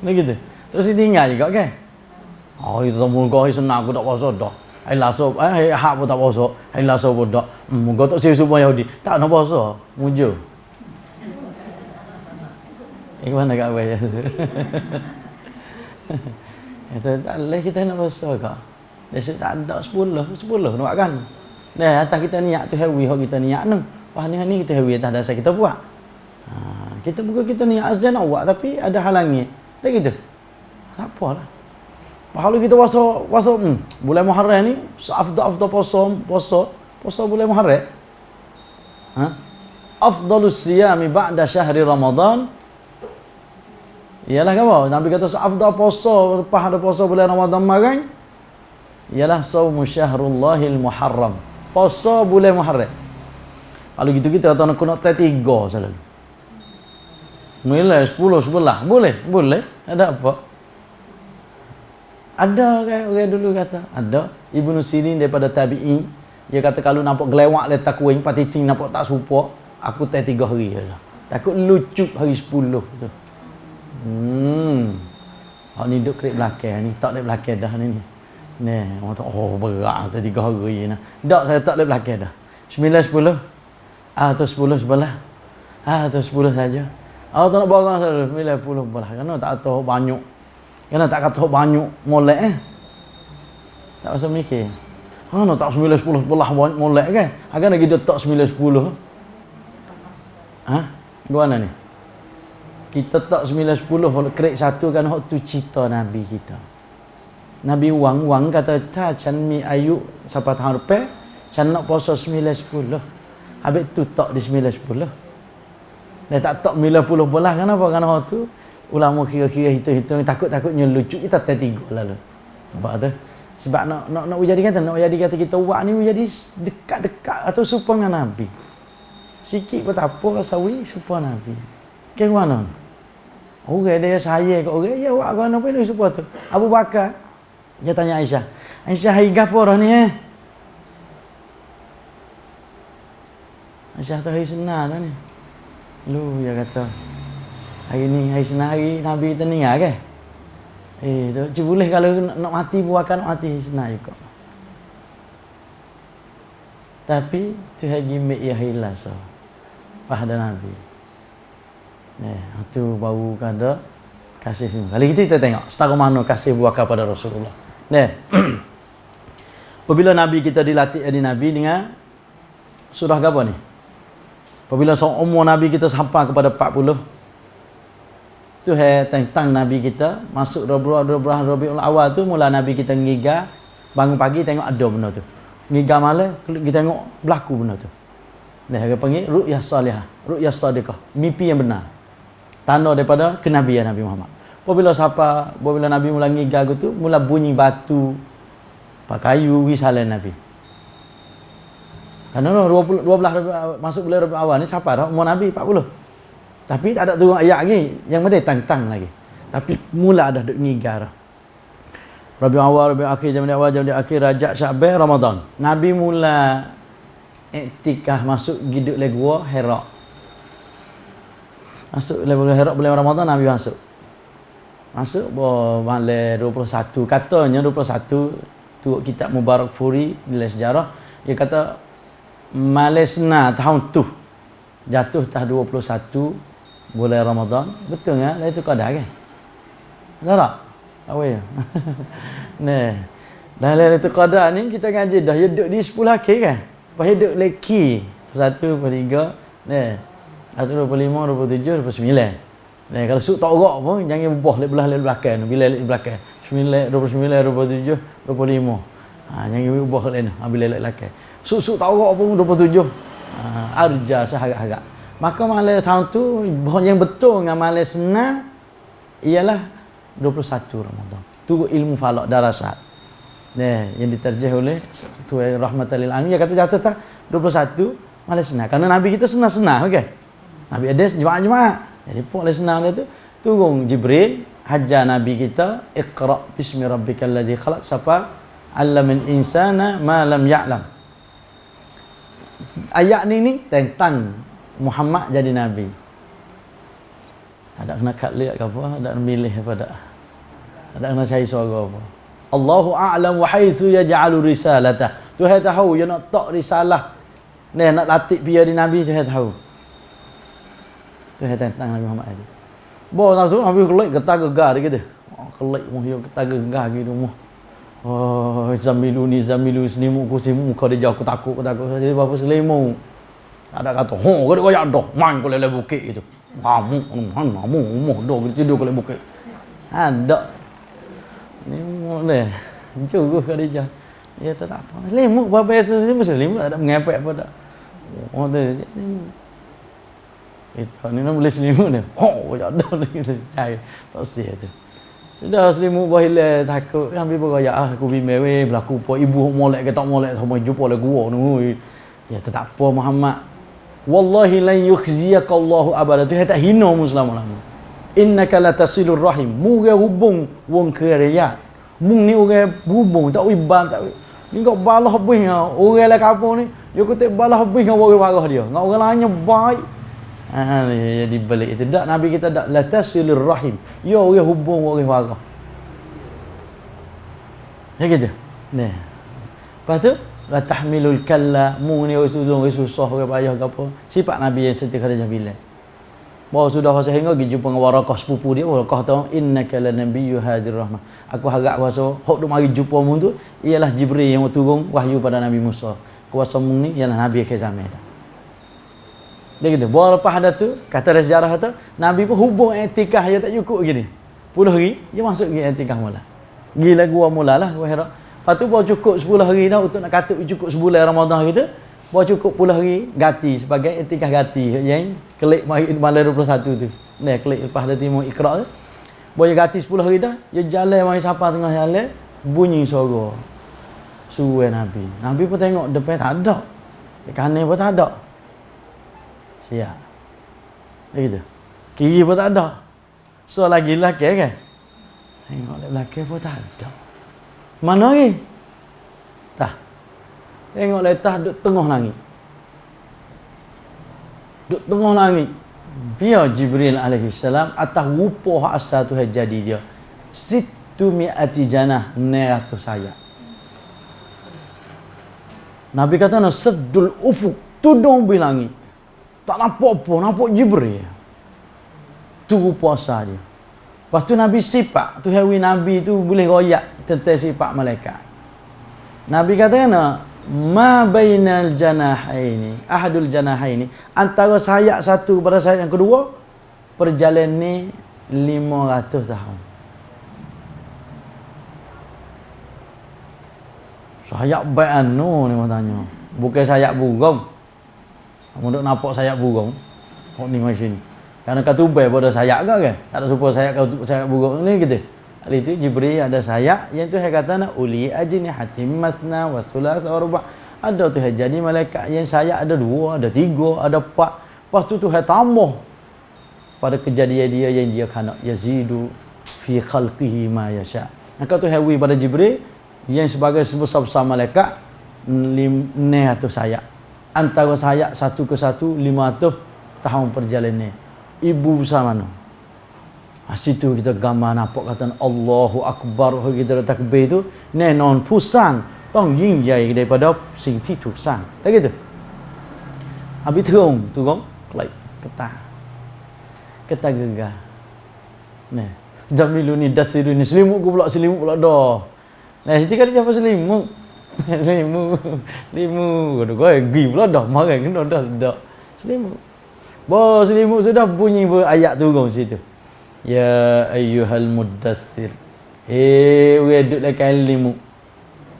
Nah gitu. Terus tinggal juga kan? Oh, itu muka senang aku tak puasa dah. Hai laso, hak pun tak puasa. Hai laso pun tak. Muka tak siap semua Yahudi. Tak nak puasa. Mujur. Mana kat abang tu? Itu tak boleh kita nak puasa kak. Dia tak ada 10 nampak kan? Nah, atas kita niat tu hewi, hak kita niat ni. Wah ni kita hewi atas dasar kita buat. Kita bukan kita niat saja nak buat tapi ada halangi. Tak gitu. Tak apalah. Kalau kita puasa bulan Muharram ni afdal puasa bulan Muharram. Afdalus siyami ba'da syahri Ramadan. Ialah apa? Nabi kata afdal puasa lepas ada puasa bulan Ramadan magang. Ialah saumu syahrullahil Muharram. Puasa bulan Muharram. Kalau gitu kita kata nak 3 selalu. Mulai 10 11. Boleh. Ada apa? Ada kan orang dulu kata, ada Ibnu Sirin daripada tabi'in, dia kata kalau nampak gelewak letak kuing patiting nampak tak serupa, aku tak 3 hari dah. Takut lucup hari 10 tu. Ni duduk kerip belakang ni, tak ada belakang dah ni. Ni, orang tak berat tak 3 hari nah. Tak saya tak ada belakang dah. 9 10. Atau 10 11. Atau 10 saja. Tak nak barang selalu 9 10 belah. Kerana tak tahu banyak. Kerana tak kata banyak molek tak usah mikir. Nak tak 9 10 belah molek kan? Akan lagi dia tak 9 10. Gimana ni? Kita tak 9 10 krek satu kan hak tu cerita Nabi kita. Nabi wang kata ta chan mi ayu siapa tahun depan chan nak puasa 9 10. Habis tu tak di 9 10. Dia tak 9 10 belah kenapa? Kerana hak tu ulama kira-kira hitung-hitung takut-takutnya lucu kita tertiga lalu. Nampak tu? Sebab nak jadi kata kita buat ni jadi dekat-dekat atau serupa dengan Nabi. Sikit pun tak apa sawi serupa Nabi. Ke mana? Orang dia saya kat orang ya buat kan apa ni serupa tu. Abu Bakar dia tanya Aisyah. Aisyah hai gapo dah ni Aisyah tu hari senang dah ni. Lu dia kata hari ni hari senang hari Nabi kita meninggal ke? Tu boleh kalau nak mati buatkan nak mati senang juga. Tapi tu hari gimmick ya hilas. Pada Nabi. Tu baru kada kasih semua. Kali kita tengok setara mana kasih buat kepada Rasulullah. Apabila Nabi kita dilatih jadi Nabi dengan surah apa ni? Apabila umur Nabi kita sampai kepada 40 tu tentang Nabi kita masuk Rabiul Awal tu mula Nabi kita ngiga bangun pagi tengok ada benda tu. Ngiga malam kita tengok berlaku benda tu. Dia panggil ru'yah salihah, ru'yah sadiqah, mimpi yang benar. Tanda daripada kenabian Nabi Muhammad. Apabila Nabi mula ngiga tu mula bunyi batu pakai kayu wisalan Nabi. Karena 12 masuk bulan Rabiul Awal ni siapa dah umur Nabi 40. Tapi tak ada turun ayat lagi. Yang mana tang-tang lagi. Tapi mula dah duk ngigar. Rabiul Awal, Rabiul Akhir, Jamadil Awal, Jamadil Akhir, Rajab, Sya'ban, Ramadan. Nabi mula iktikaf masuk giduk le gua Hira. Masuk le gua Hira bulan Ramadan Nabi masuk. Masuk malam 21. Katanya 21 tu kitab Mubarak Furi nilai sejarah. Dia kata Malaysia tahun tu jatuh tahun 21 bulan Ramadan. Betul kan? Itu qadar kan? Betul tak? Apa ya? Nah. Dalam itu qadar ni kita ngaji dah hidup di 10 akhir kan? Lepas hidup leki 1 per 3. Nah. 25, 27, 29. Nah, kalau suk tak orak pun jangan berubah lek belah lek belakang. Bila lek belakang 9, 29, 27, 25. Jangan berubah lek ni. Bila lek belakang. Suk tak orak pun 27. Arja seharap-harap. Maka malam tahun tu yang betul dengan malam senang ialah 21 Ramadan. Tu ilmu falak darasat. Yang diterjemah oleh Tuan Rahmatan lil Alamin. Dia kata jatuh tak 21 malam senang. Kerana Nabi kita senang-senang, okey. Nabi ada Jumaat-Jumaat. Jadi pun malam senang dia tu turun Jibril hajar Nabi kita Iqra bismi rabbikal ladzi khalaq siapa allamal insana ma lam ya'lam. Ayat ni tentang Muhammad jadi nabi. Ada kena katlik ke apa? Ada milih apa tak? Ada kena cari suara apa? Allahu a'lam wa haitsu yaj'alu risalatah. Tuhan tahu dia nak tak risalah. Ni nak latih dia di nabi, Tuhan tahu. Tuhan tentang Nabi Muhammad tadi. Bawa tahu tu Nabi kelik getah gegar dia kata. Kelik mu dia getah gegar gitu mu. Oh, zamiluni selimu ku simu kau dia jauh aku takut. Jadi bapa selimu. Ada kata, "Ho, kau dia dah main kau lele bukit itu." Kamu dah tidur kau lele bukit. Ada. Ni mu le. Juga kau dia. Ya tak apa. Selimu bapa selimu ada mengepek apa tak. Oh dia itu ni nak boleh selimut ni. Ho, ada ni kita cari. Tak sia tu. Sudah selimut bahile takut. Sampai beraya aku bimbang berlaku apa ibu molek ke tak molek sama jumpa le gua ni. Ya tak apa Muhammad. Wallahi lan yukhziyaka Allahu abada. Tu tak hina Muslim lama. Innaka la tasilur rahim. Mu ge hubung wong kerja. Mu ni orang hubung tak wiban tak. Ni kau balah habis orang la kampung ni. Yo kau tak balah habis orang warah dia. Ngau orang lainnya baik. Ya di balik itu dak Nabi kita dak la tasilur rahim. Yo orang hubung orang warah. Ya gitu. Nah. Lepas tu la tahmilul kalla mu ni orang susah orang payah ke apa. Sifat Nabi yang setiap kali bila. Bahawa sudah sehingga pergi jumpa dengan Warakah sepupu dia. Warakah tahu innaka lanabiyyu hadir rahmah. Aku harap kuasa hok duk mari jumpa mu tu ialah Jibril yang turun wahyu pada Nabi Musa. Kuasa mu ni ialah Nabi ke zaman dah. Dia gitu. Bawa lepas ada tu, kata sejarah kata, Nabi pun hubung i'tikaf dia tak cukup gini. 10 hari, dia masuk pergi i'tikaf mula. Gila gua mulalah, gua herak. Lepas tu bawa cukup 10 hari dah untuk nak kata cukup sebulan Ramadan gitu. Bawa cukup 10 hari ganti sebagai i'tikaf ganti yang klik malam 21 tu. Ni klik lepas ada timur Iqra tu. Bawa ganti 10 hari dah, dia jalan mai siapa tengah jalan, bunyi suara. Suruh Nabi. Nabi pun tengok depan tak ada. Kanan pun tak ada. Siap. Gitu. Kiri pun tak ada. So lagi lelaki kan? Tengok lelaki pun tak ada. Mana lagi? Tak. Tengok letah duduk tengah langit. Duduk tengah langit. Biar Jibril alaihissalam atas rupa hak asal tu jadi dia. Situ mi'ati janah 900 sayap. Nabi kata nak sedul ufuk tudung bilangit. Tak nampak apa, nampak Jibril. Tu puasa dia. Lepas tu Nabi sifat, tu hari Nabi tu boleh royak tentang sifat malaikat. Nabi kata kena, ma bainal janahaini, ahadul janahaini, antara sayap satu pada sayap yang kedua, perjalanan ni 500 tahun. Sayap baik anu ni matanya. Bukan sayap burung. Untuk nampak sayap burung. Kok ni macam ni. Karena kata ubay pada sayap ke kan? Tak ada supaya sayap burung ni gitu. Hari itu Jibril ada sayap yang tu saya kata nak uli ajnihatim masna wa thulatha wa ruba'. Ada tu jadi malaikat yang sayap ada 2, ada 3, ada 4. Lepas tu saya tambah pada kejadian dia yang dia kena yazidu fi khalqihi ma yasha. Maka tu hawi pada Jibril yang sebagai sebesar-besar malaikat 900 sayap. Antara sayap satu ke satu 500 tahun perjalanan. Ibu besar mana? Situ kita gambar nampak kata Allahu Akbar kita takbir tu non pusang tong yin yai daripada sing ti tu sang. Tak gitu. Habis turun kelai ketah gegar. Nah, jamiluni dasiruni selimut ku pula dah. Nah, situ kan siapa selimut? Selimut. Kau gi pula dah marah kena dah. Selimut. Bawa selimut sudah bunyi ayat turun situ. Ya ayyuhal muddassir. We duduk dekat selimut.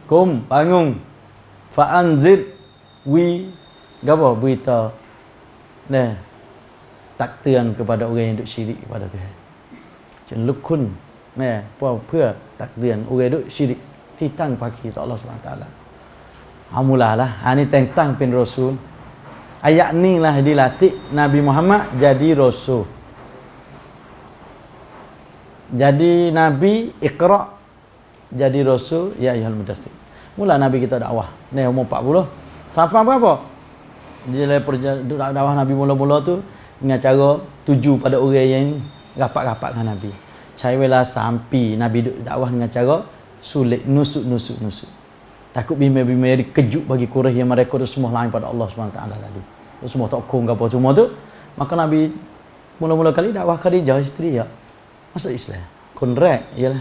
Kum bangun. Fa anzir gapo berita. Nah, takdiran kepada orang yang duk syirik kepada Tuhan. Jangan lukun. Nah, พื่อ takdiran orang yang duk syirik. Titang pagi tak Allah SWT. Alhamdulillah. Ini tentang pin Rasul. Ayat ni lah dilatih Nabi Muhammad jadi Rasul. Jadi Nabi Iqra. Jadi Rasul. Ya ayyuhal mudassir. Mula Nabi kita dakwah. Ni umur 40. Sampai berapa? Dia dakwah Nabi mula-mula tu dengan cara tuju pada orang yang rapat-rapat dengan Nabi. Cailah sampai Nabi dakwah dengan cara sulit, nusuk. Takut bimai-bimai dikejut bagi Quraisy yang mereka tu semua lain pada Allah SWT tadi. Semua tokong apa semua tu. Maka Nabi mula-mula kali dakwah Khadijah isteri ya. Masuk Islam. Kontrak ialah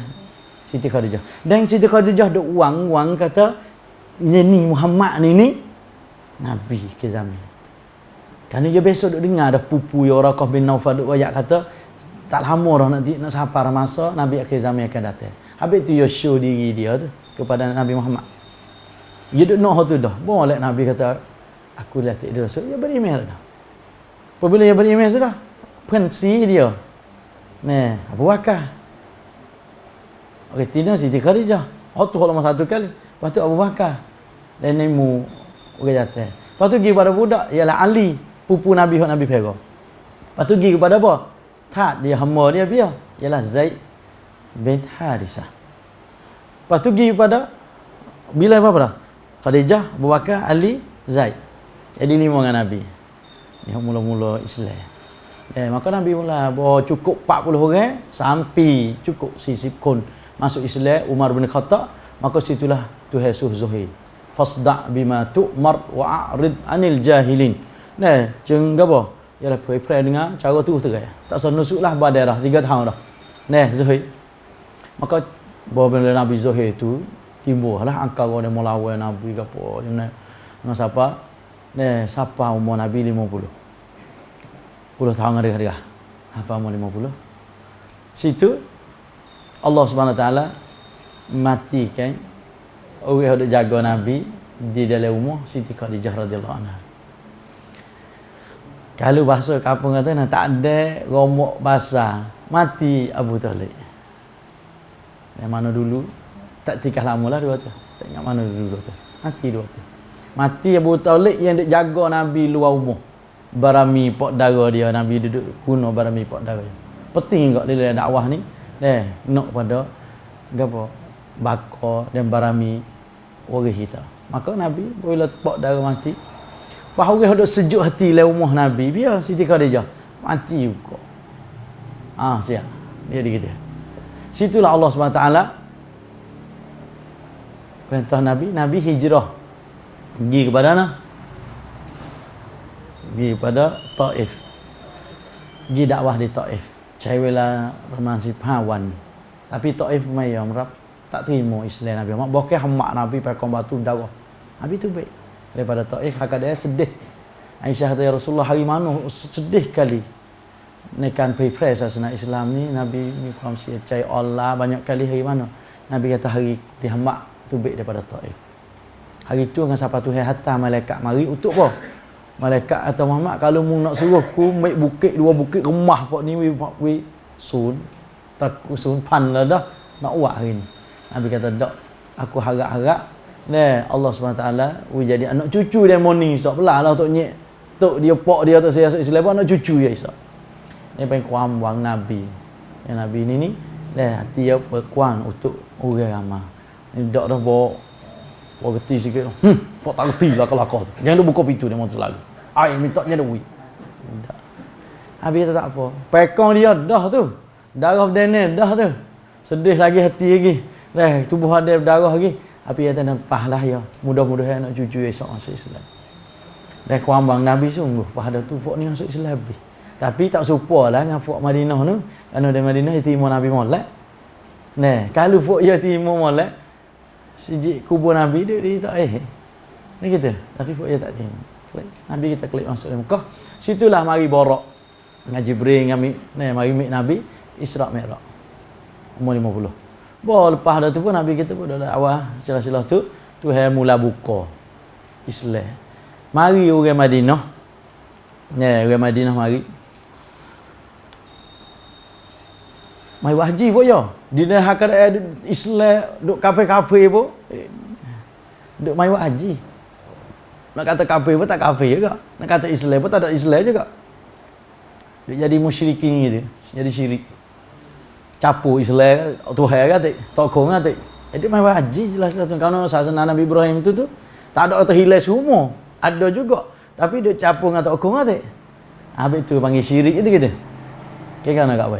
Siti Khadijah. Dan Siti Khadijah ada uang kata ni Muhammad ni Nabi ke zaman. Kerana dia besok duk dengar dah pupu ya Waraqah bin Naufal duk ayat kata tak lama dah nak sampai masa Nabi akhir zaman akan datang. Habis tu dia show diri dia tu kepada Nabi Muhammad. Dia duk noh tu dah. Boleh Nabi kata aku dah tak ada dosa. Dia beriman dah. Apabila dia beriman sudah pensi dia. Nah, Abu Bakar. Okey, tidak Siti Khadijah. Tu kalau satu kali. Lepas tu Abu Bakar. Dan nemu orang jatuh. Lepas tu pergi kepada budak ialah Ali, pupu Nabi Nabi Pera. Lepas tu pergi kepada apa? Tak, dia hamba dia biar. Ialah Zaid bin Harisah. Lepas tu pergi kepada bila apa dah? Khadijah, Abu Bakar, Ali, Zaid. Jadi 5 dengan Nabi. Dia mula-mula Islam. Maka Nabi mula cukup 40 orang sampai cukup sisipkun masuk Islam Umar bin Khattab. Maka situlah Tuhan suruh Zuhair. Fasda' bima tu'mar wa a'rid anil jahilin. Jeng apa? Ialah pray dengar cara tu terai. Tak usah nusuklah daerah 3 tahun dah. Zuhair. Maka bila Nabi Zuhair tu timbullah angkara dia melawan Nabi ke apa dengan siapa? Siapa umur Nabi 50 tahun hari-hari. Apa umur 50? Situ Allah Subhanahu Wa Taala matikan orang yang jaga Nabi di dalam umur Siti Khadijah radhiyallahu anha. Kalau bahasa kampung kata tak ada romok basah, mati Abu Talib. Yang mana dulu tak tikah lama lah dua tu. Tak ingat mana dulu tu. Mati dua tu. Mati Abu Talib yang duk jaga Nabi luar umur. Barami pok dara dia Nabi duduk guna barami pok dara. Penting enggak dia dakwah ni. Nak pada gapo? Bakar dan barami waris kita. Maka Nabi bila pok dara mati, bahawa orang duk sejuk hati le rumah Nabi, biar Siti Khadijah mati juga. Siap. Dia gitu. Situlah Allah SWT perintah Nabi hijrah. Pergi kepada mana? Pergi kepada Taif. Pergi dakwah di Taif. Cailah romansi pawan. Tapi Taif mai amrap tak terima Islam Nabi Muhammad. Bokeh hamak Nabi pakai batu darah. Nabi tu baik. Daripada Taif kakak dia sedih. Aisyah kata ya Rasulullah hari mana sedih kali. Nekan prepare sasana Islam ni Nabi ni kongsi cai Allah banyak kali hari mana. Nabi kata hari dihamak tu baik daripada Taif. Hari tu dengan siapa tu hantar malaikat mari untuk apa? Malaikat atau Muhammad kalau mu nak suruh ku make bukit 2 bukit remah pok ni we sun takku sun pan lah dah nak buat hari ni. Nabi kata dak aku harap-harap Allah SWT jadi anak cucu dia morning esok belah lah untuk nyek tok dia pok dia tok saya Islam anak cucu dia esok. Ni paling kuam wang Nabi. Yang Nabi ni hati dia berkuang untuk orang ramai. Ni dak dah bawa reti sikit. Kau tak reti lah kalau kau tu. Jangan buka pintu dia montu lagu. Ai minta je duit. Tak. Habis kata tak apa. Pekong dia dah tu. Darah Daniel dah tu. Sedih lagi hati lagi. Tubuh ada darah lagi. Tapi kata nampak lah ya. Mudah-mudahan nak cucu esok masuk Islam. Dan kuambang Nabi sungguh pada tu fok ni masuk Islam habis. Tapi tak serupa lah dengan fok Madinah tu. Kerana dari Madinah dia terima Nabi molek. Kalau fok dia terima molek sijik kubur Nabi dia tak ni kita. Tapi fok dia tak terima. Nabi kita klik masuk dalam Mekah. Situlah mari borak dengan Jibril dengan mari meet Nabi Isra Mi'raj. Umur 50. Lepas dah tu pun Nabi kita pun dah awal celah-celah tu Tuhan mula buka Islam. Mari orang Madinah. Orang Madinah mari. Mai haji pun ya. Di dah ada Islam duk kafe-kafe pun. Duk mai haji. Nak kata kafir pun tak kafir juga. Nak kata Islam pun tak ada Islam juga. Dia jadi musyrikin gitu. Jadi syirik. Capu Islam Tuhan kata, tokong kata. Jadi mai haji jelas-jelas tu. Kalau sasana Nabi Ibrahim tu tak ada atau hilang semua. Ada juga Tapi duk capung dengan tok kong atik. Habis tu panggil syirik itu kita. Kira nak kat apa?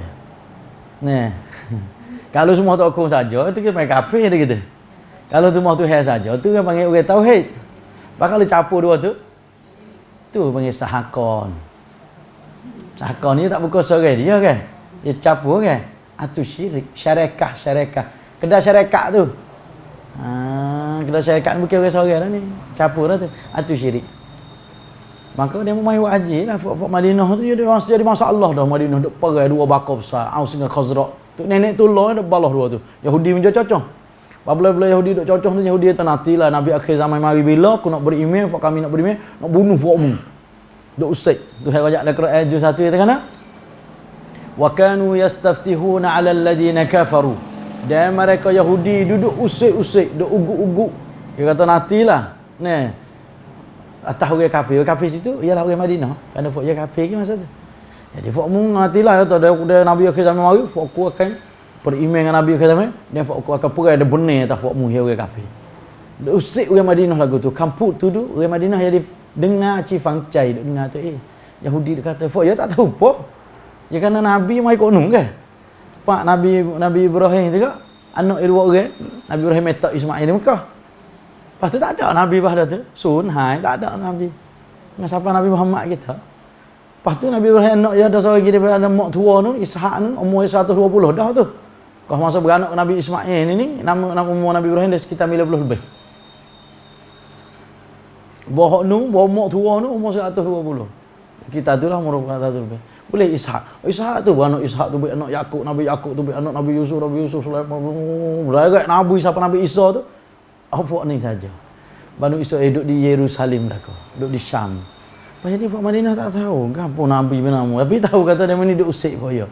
Nah. Kalau semua tok kong saja itu kita panggil kafir dia kita. Kalau semua Tuhan saja tu kan panggil orang tauhid. Bakal capur dua tu panggil sahakon. Sahakon ni tak buka suara dia kan. Dia capur kan. Itu syirik, syarikat. Kedai syarikat tu. Kedai syarikat bukan orang seorang dah ni. Capur dah tu. Itu syirik. Maka dia mai buat haji lah. Fuk Madinah tu jadi masalah dah. Madinah duk perai dua bakar besar. Aus dengan Khazraj. Tu nenek tu lah ada balah dua tu. Yahudi macam cocok. Bila Yahudi duk cocok tu Yahudi kata nantilah Nabi akhir zaman mari bila aku nak beriman, fuk kami nak beriman, nak bunuh fukmu. Duk usik. Tu saya rajak dalam Quran juz 1 kata kana. Wa kanu yastaftihuna 'ala alladhina kafaru. Dan mereka Yahudi duduk usik-usik, duk uguk-uguk. Dia kata nantilah. Nah. Atas orang kafir situ ialah orang Madinah. Kerana fuk dia kafir ke masa tu. Jadi fuk mu nantilah kata dia Nabi akhir zaman mari, fuk aku akan beriman dengan Nabi akhir zaman, dan fuk aku akan perai ada benar atas fuk mu orang kafir. Duk usik orang Madinah lagu tu. Kampung tu orang Madinah jadi dengar cifang cai, dengar tu Yahudi dia kata fuk dia tak tahu apa. Ya kerana Nabi mai konon ke? Pak Nabi Ibrahim juga anak dua orang. Nabi Ibrahim metak Ismail di Mekah. Lepas tu tak ada Nabi pada tu. Sun hai tak ada Nabi. Dengan siapa Nabi Muhammad kita. Lepas tu Nabi Ibrahim anak dia ada seorang lagi daripada mak tua tu, Ishak tu, umur 120 dah tu. Kau masa beranak Nabi Ismail ni nama umur Nabi Ibrahim dah sekitar 50 lebih. Bawa mak tua tu umur 120. Kita tu lah umur 120 lebih. Boleh Ishak tu anak Ishak tu anak Yakub, Nabi Yakub tu anak Nabi Yusuf Sulaiman. Beragak Nabi siapa Nabi Isa tu. Apa ni saja. Bani Israel duduk di Yerusalem dah kau. Duduk di Syam. Pasal dia Pak Madinah tak tahu gapo Nabi benamu. Tapi tahu kata dia ni duk usik kau ya.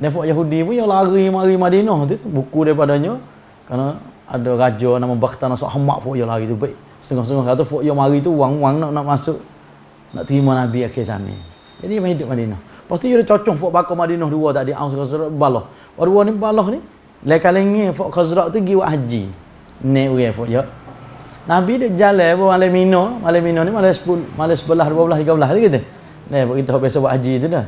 Dan Pak Yahudi pun yang lari mari Madinah tu buku daripadanya kerana ada raja nama Bakhtan Nasr Hamak pun yang lari tu baik. Setengah-setengah kata Pak yang mari tu wang-wang nak masuk nak terima Nabi akhir zaman. Jadi mai hidup Madinah. Lepas tu dia cocok Fok bakar Madinah dua tadi Aus Khazraj balah. Dua ni balah ni lekalengi Fok Khazraj tu pergi buat haji. Nek orang Fok ya. Nabi dia jalan malam Mina ni malam 10, malam 11, 12, 13 dia kata. Nah, kita biasa buat haji tu dah.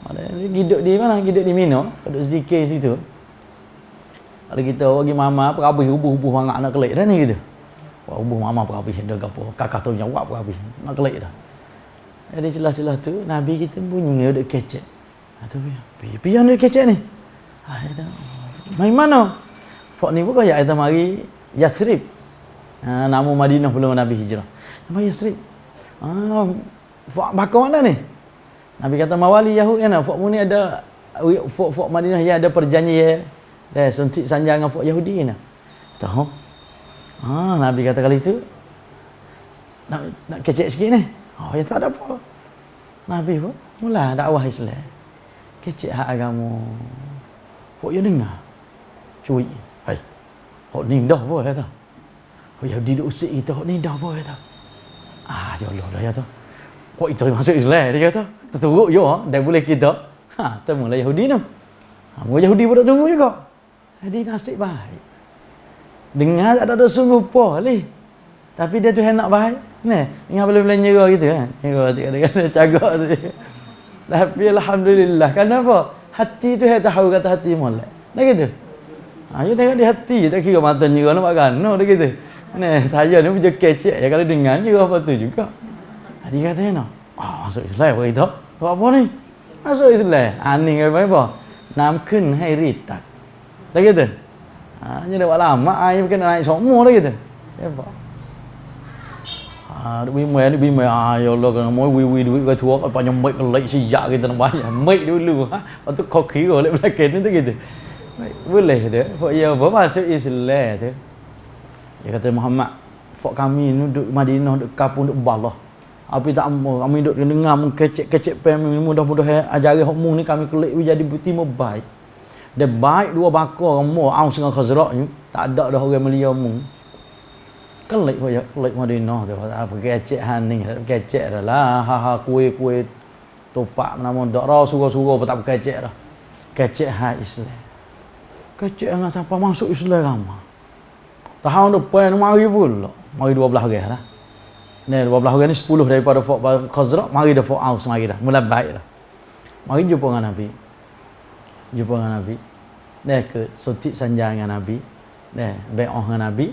Malam hidup di mana? Hidup di Mina, duduk zikir situ. Ada kita pergi mama perabih ubuh-ubuh mangak nak kelik dah ni gitu. Wah, ubuh mama perabih dah gapo. Kakak tu yang buat perabih nak kelik dah. Jadi celah-celah tu Nabi kita bunyi duk kecek. Tu pian duk kecek ni. Mai mana? Fok ni bukan ya kita mari Yathrib. Nama Madinah belum Nabi hijrah. Nama Yathrib. Fok bakar mana ni? Nabi kata mawali Yahud kan. Fok mu ni ada fok Madinah yang ada perjanjian sentik sanjang dengan fok Yahudi kan. Tahu? Nabi kata kali tu nak kecek sikit ni. Ya tak ada apa. Nabi pun mula dakwah Islam. Kecek hak agama. Kok ya dengar. Cuy. Hai. Kok ni dah apa kata. Kok Yahudi duk usik kita. Kok ni dah apa kata. Ya Allah dah ya tu. Kok itu masuk Islam dia kata. Terturut je dah boleh kita. Temulah Yahudi tu. Orang Yahudi pun tak tunggu juga. Jadi nasib baik. Dengar tak ada sungguh apa leh. Tapi dia tu nak baik. Nah, ingat boleh nyerah gitu kan. Nyerah kadang-kadang cagak tu. Tapi alhamdulillah. Kenapa? Hati tu tahu kata hati molek. Dah gitu. You tengok di hati tak kira mata nyerah nampak kan. No dah gitu. Nah, saya ni punya kecek ya kalau dengar nyerah apa tu juga. Dia kata no. Masuk Islam apa itu? Apa ni? Masuk Islam. Ni apa? Nam kun hai ritak. Dah gitu. Ni dah buat lama ai bukan naik semua dah gitu. Apa? Bimai ya Allah kan moi duit ke tua apa nyam mic kelai siap kita nak bayar mic dulu lepas tu kau kira oleh belakang tu gitu boleh dia ya apa masuk Islam tu dia kata Muhammad fok kami ni duduk Madinah duduk kampung duduk balah api tak mau kami duduk dengar kecek pem mudah-mudahan ajari hokmu ni kami kelik jadi bukti baik dia baik dua bakar mu Aus dengan Khazraj ni tak ada dah orang melia mu kelik pun ya kelik Madinah tu apa kecek haning kecek dah lah kuih topak nama dak ra suruh-suruh apa tak kecek dah kecek Islam kecek dengan siapa masuk Islam ramai tahun depan mari pula mari 12 orang lah Ni 12 orang ni 10 daripada Fok Khazraj mari dah Fok Aus mari dah. Mula baik dah. Mari jumpa dengan Nabi. Jumpa dengan Nabi. Ni ke sotik sanjang dengan Nabi. Ni bai'ah dengan Nabi.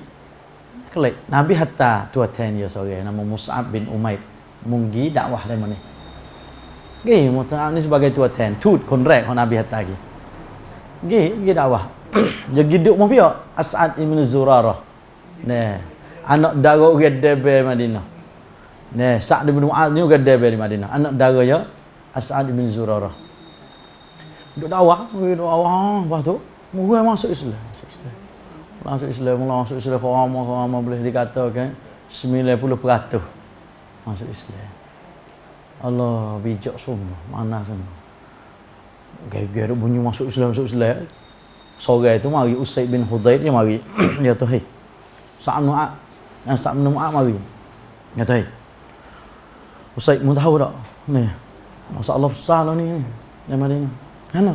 Kelak Nabi hatta tuatan dia seorang nama Mus'ab bin Umair. Munggi dakwah dari mana? Gi Mus'ab ni sebagai tuatan, tut kon rekของ Nabi hatta gi. Gi dakwah. Dia hidup mau pia As'ad ibn Zurarah. Ni anak dara orang Debe Madinah. Ni Sa'd bin Mu'adz ni orang Debe di Madinah. Anak dara dia As'ad bin Zurarah. Duk dakwah, lepas tu mula masuk Islam. Masuk Islam, ramai boleh dikatakan 90% masuk Islam. Allah bijak semua, mana semua. Gaya-gaya bunyi masuk Islam. Sore itu mari Usaid bin Hudayr dia mari. Dia tu, "Hei. Sa'd bin Mu'adz mari." Dia tu, "Hei. Usaid mu tahu tak? Ni. Masalah besar lah ni. Yang Madinah. Mana?"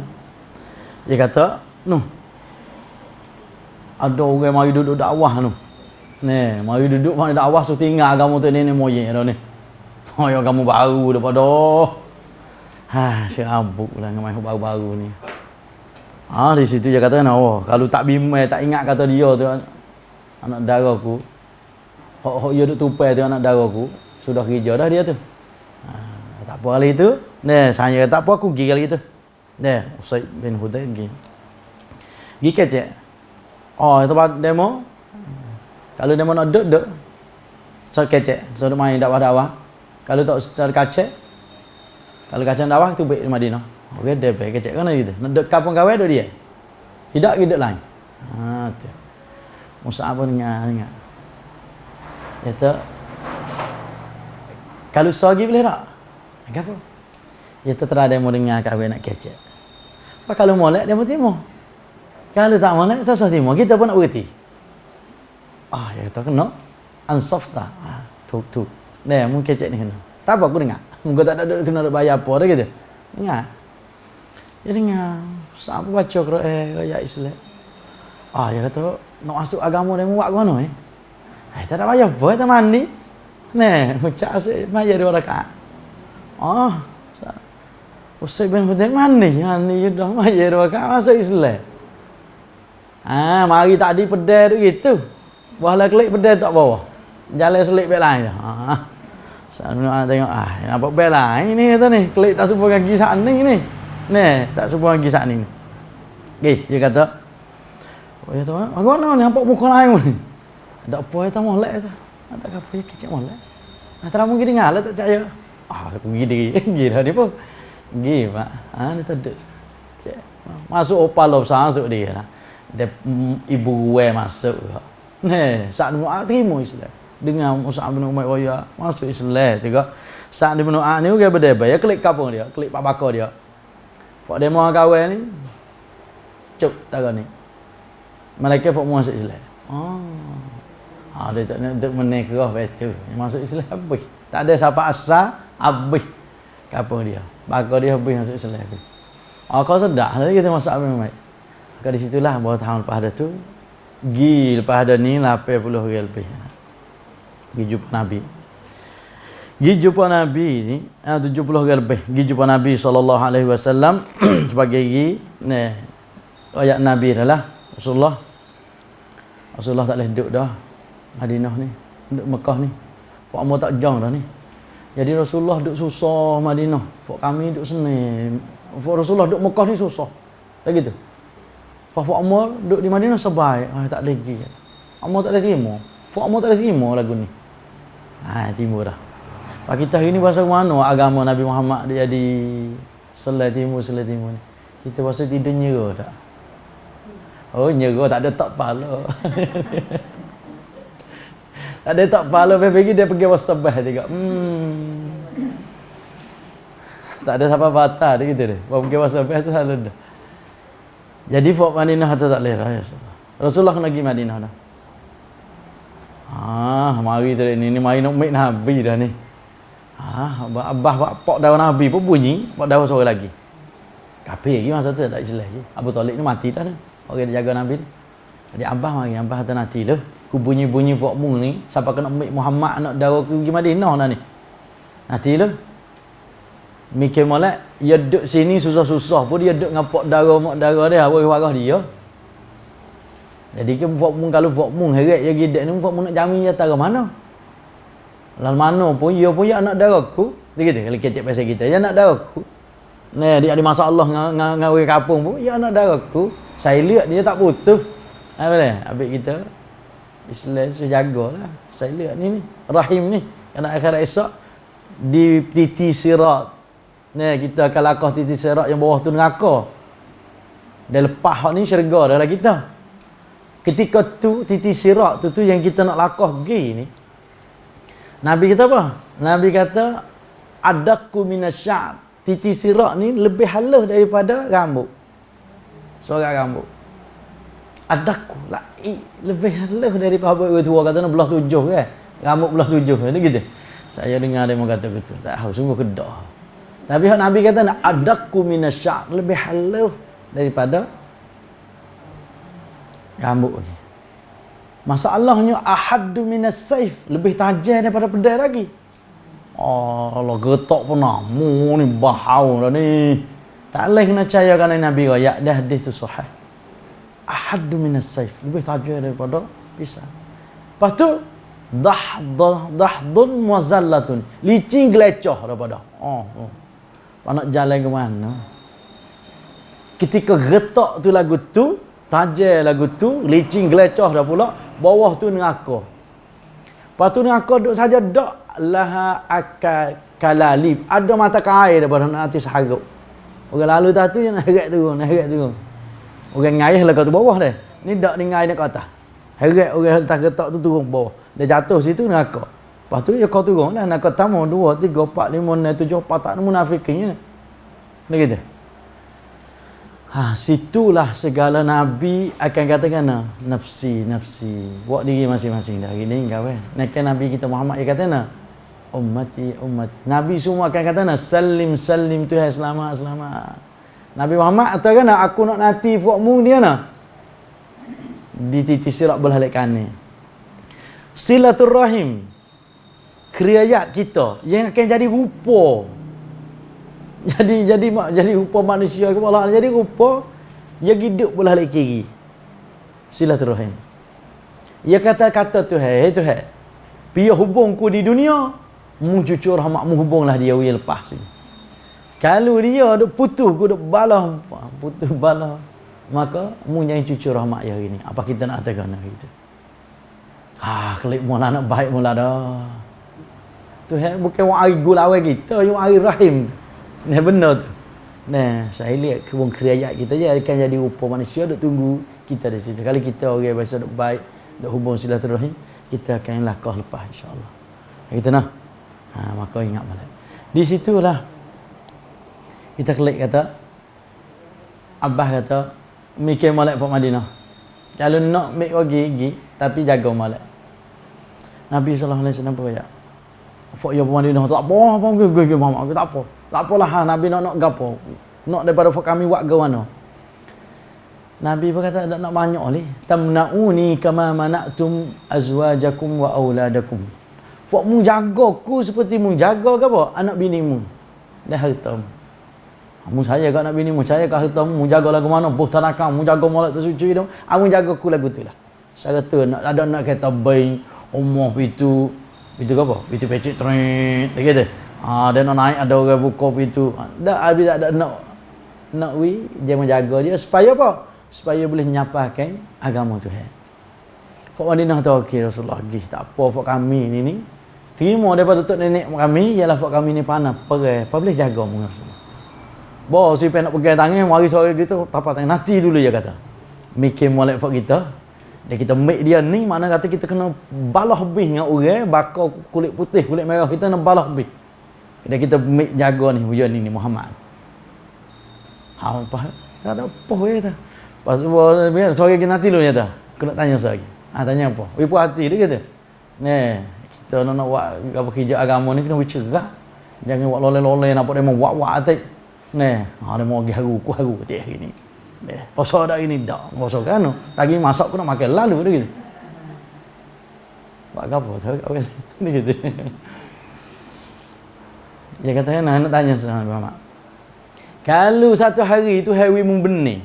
Dia kata, "Noh. Ada orang mari duduk dakwah tu. Ni, mari duduk mari dakwah so tinggal agama tu nenek moyang dah ni. Oh, yang kamu baru daripada serabut lah dengan mai baru-baru ni." Di situ dia kata, kalau tak bimbang, tak ingat kata dia tu anak daraku. Hok dia duk tupai tu anak daraku, sudah kerja dah dia tu. Tak apa kali tu. Ni, saya kata tak apa aku pergi kali tu. Ni, Usaid bin Hudayr pergi. Pergi kecek. Tempat demo. Kalau demo nak duduk. Saya kecek. Saya duduk main dakwah-dakwah. Kalau tak secara kacek. Kalau kacek dakwah, tu baik di Madinah. Okey, dia baik kecek kan gitu. Nak duduk kampung kawan duduk dia. Tidak duduk lain. Tu. Mus'ab pun dengar. Kata, kalau sagi boleh tak? Kenapa? Dia terada mau dengar kawan nak kecek. Apa kalau molek dia mau timur? Kalau tak molek tak sah timur. Kita pun nak berhenti. Dia kata kena ansafta. Tu. Ni mungkin kecek ni kena. Tak apa aku dengar. Muka tak ada kena bayar apa dah gitu. Dengar. Dia dengar. Siapa baca Quran ayat Islam. Dia kata nak masuk agama dia buat ke mana tak ada bayar apa tak mandi. Ni ucap asyik bayar 2 rakaat. Usaid bin Hudayr mandi dah bayar 2 rakaat masuk Islam. Mari tadi pedai tu gitu. Bahalah klik pedai tak bawah. Jalan selik beg lain dah. Saya tengok nampak beg lain ni kata ni. Klik tak serupa kaki saat ni. Ni tak serupa kaki saat ni. Dia kata, "Ya tu, bagaimana ni nampak muka lain ni?" "Tak apa tak molek tu. Tak apa ya kecik molek." Tak mungkin dengar lah tak percaya. Aku pergi dah dia pun. Pergi pak. Dia terdek. Masuk opal lo masuk dia lah. Dia ibu gue masuk. Ni, Sa'd bin Mu'adz terima Islam. Dengan Mus'ab bin Umair raya masuk Islam juga. Sa'd bin Mu'adz ni dia berdebat. Dia klik kampung dia, klik pak bakar dia. Pak demo kawan ni. Cuk taga ni. Malaikat pak masuk Islam. Dia tak nak untuk menekrah betul. Masuk Islam habis. Tak ada siapa asal habis kampung dia. Bakar dia habis masuk Islam. Kau sedar lah kita masuk Abang Muhammad. Maka di situlah bahawa tahun lepas ada tu lepas ada ni 80 hari lebih. Pergi jumpa Nabi. Pergi jumpa Nabi ni 70 hari lebih. Pergi jumpa Nabi SAW sebagai ayat Nabi adalah Rasulullah tak boleh duduk dah Madinah ni, duduk Mekah ni. Pak Umar tak jauh dah ni. Jadi Rasulullah duduk susah Madinah. Pak kami duduk sini. Pak Rasulullah duduk Mekah ni susah. Tak gitu. Pak Umar duduk di Madinah sebaik. Tak lagi. Umar tak boleh terima. Pak Umar tak boleh terima lagu ni. Timur dah. Pak kita hari ni bahasa mana agama Nabi Muhammad dia jadi selai timur ni. Kita bahasa tidak nyerah tak? Nyerah tak ada tak pala. Tak ada tak pala pergi dia pergi wasabah tengok. Tak ada siapa batal dia gitu dia. Bawa pergi wasabah tu selalu dah. Jadi Fok Madinah tu tak boleh dah. Rasulullah kena pergi Madinah dah. Mari tadi ni mari nak make Nabi dah ni. Abah pak daun Nabi pun bunyi, pak daun suara lagi. Kafir lagi masa tu tak Islam lagi. Abu Talib ni mati dah tu. Orang dia jaga Nabi ni. Jadi Abah mari, Abah tu nanti tu. Ku bunyi-bunyi vokmu ni siapa kena ambil Muhammad anak dara ku pergi Madinah dah ni. Nanti lu. Mikir molek, dia duduk sini susah-susah pun dia duduk ngapak mak dara dia, warah dia. Jadi ke vokmu kalau vokmu heret je gidak ni vokmu nak jamin dia tara mana? Lalu mana pun dia anak dara ku. Dia kata kalau kecek pasal kita, dia anak dara ku. Nah, dia ada masalah dengan orang kampung pun, dia anak dara ku. Saya lihat dia tak putus. Apa dia? Habis kita Islam sejagalah. Saya lihat ni rahim ni anak akhirat esok di titi sirat. Nah, kita akan lakah titi sirat yang bawah tu neraka. Dan lepas hak ni syurga dalam kita. Ketika tu titi sirat tu yang kita nak lakah pergi ni. Nabi kata apa? Nabi kata adakku minasyar. Titi sirat ni lebih halus daripada rambut. Sorak rambut. Adakku lah lebih halus daripada orang tua kata belah 7 kan. Rambut belah 7 ni gitu. Saya dengar dia kata gitu. Tak tahu sungguh kedah. Tapi hak Nabi kata nak adakku minasyar lebih halus daripada rambut lagi. Masalahnya ahaddu minas saif, lebih tajam daripada pedang lagi. Oh, Allah getok pernah. Mu ni bahau dah ni. Tak boleh kena percayakan Nabi royak dah hadis tu sahih. Ahaddu minas saif, lebih tajam daripada pisau. Lepas tu dahdun muazallatun, licin gelecoh daripada. Nak jalan ke mana? Ketika getok tu lagu tu, tajam lagu tu, licin gelecoh dah pula, bawah tu neraka. Lepas tu neraka duduk saja dak laha akal kalalib. Ada mata air daripada nak hati saharap. Orang lalu tu yang nak heret turun. Orang ngayah lah kat bawah dia. Ni dak ni ngayah nak kat atas. Heret orang atas getak tu turun ke bawah. Dia jatuh situ neraka. Lepas tu dia kau turun lah neraka tamu 2 3 4 5 6 7 8 tak munafikinnya. Dia kata. Situlah segala nabi akan katakan nafsi. Buat diri masing-masing dah. Hari ni kawan. Nak Nabi kita Muhammad dia kata ummati. Nabi semua akan kata salim Tuhan selamat. Nabi Muhammad kata kan aku nak nanti buatmu dia di titi sirat belah kanan. Silaturrahim. Kriayat kita yang akan jadi rupa. Jadi rupa manusia ke Allah jadi rupa dia hidup belah kiri. Silaturrahim. Ia kata-kata Tuhan, biar hubungku di dunia, mu cucur rahmatmu hubunglah dia yang lepas sini. Kalau dia duk putus balah, maka mu yang cucur rahmat dia hari ni. Apa kita nak katakan gitu? Kelip mula nak baik mula dah. Tuhan bukan wang hari gulawai kita, yang hari rahim tu. Nah benar tu. Nah, saya lihat kebun kriayat kita je akan jadi rupa manusia duk tunggu kita di situ. Kalau kita orang biasa duk baik, duk hubung silaturahim, kita akan lakah lepas insya-Allah. Kita nak. Maka ingat balik. Di situlah kita klik kata Abah kata mikir molek Pak Madinah. Kalau nak mik pergi tapi jaga molek. Nabi sallallahu alaihi wasallam berkata, "Fak ya Pak Madinah tak apa Muhammad, tak apa. Tak apalah Nabi nak gapo. Nak daripada kami buat ke mana?" Nabi berkata tak nak banyak ni. Tamnauni kama mana'tum azwajakum wa auladakum. Fak mu jaga ku seperti mu jaga ke apa? Anak binimu dan hartamu. Mu saya kat anak binimu, saya kat hartamu, mu jaga lagu mana? Boh tanakam, mu jaga molek tu suci tu. Mu jaga ku lagu tu lah. Saya kata nak ada nak kata bayi, umah itu apa? Itu pecik tret. Dia kata dia nak naik ada orang buka pintu. Dah habis tak ada nak dia menjaga dia supaya apa? Supaya boleh nyapakan agama Tuhan. Fak Madinah tu okey Rasulullah pergi. Tak apa fak kami ni terima daripada tok nenek kami ialah fak kami ni panah perai. Apa boleh jaga mu Rasulullah. Bawa si nak pegang tangan mari sore gitu tapak tangan nanti dulu dia kata. Mikir molek fak kita. Dan kita make dia ni makna kata kita kena balah lebih dengan orang bakar kulit putih kulit merah kita kena balah lebih. Dan kita make jaga ni hujan ni Muhammad. Apa? Tak ada apa ya tak. Pas biar sore kita nanti dulu ya tak. Kena tanya sore. Tanya apa? Ibu hati dia kata. Kita nak buat apa kerja agama ni kena bercerah. Jangan buat loleh-loleh nampak dia mau buat atik. Dia mau pergi haru ketik hari ni. Pasal dah ini dah. Pasal kan tadi masak aku nak makan lalu dia gitu. Buat apa tu? Ni gitu. Dia kata nak tanya sama Muhammad. Kalau satu hari tu hari membenih,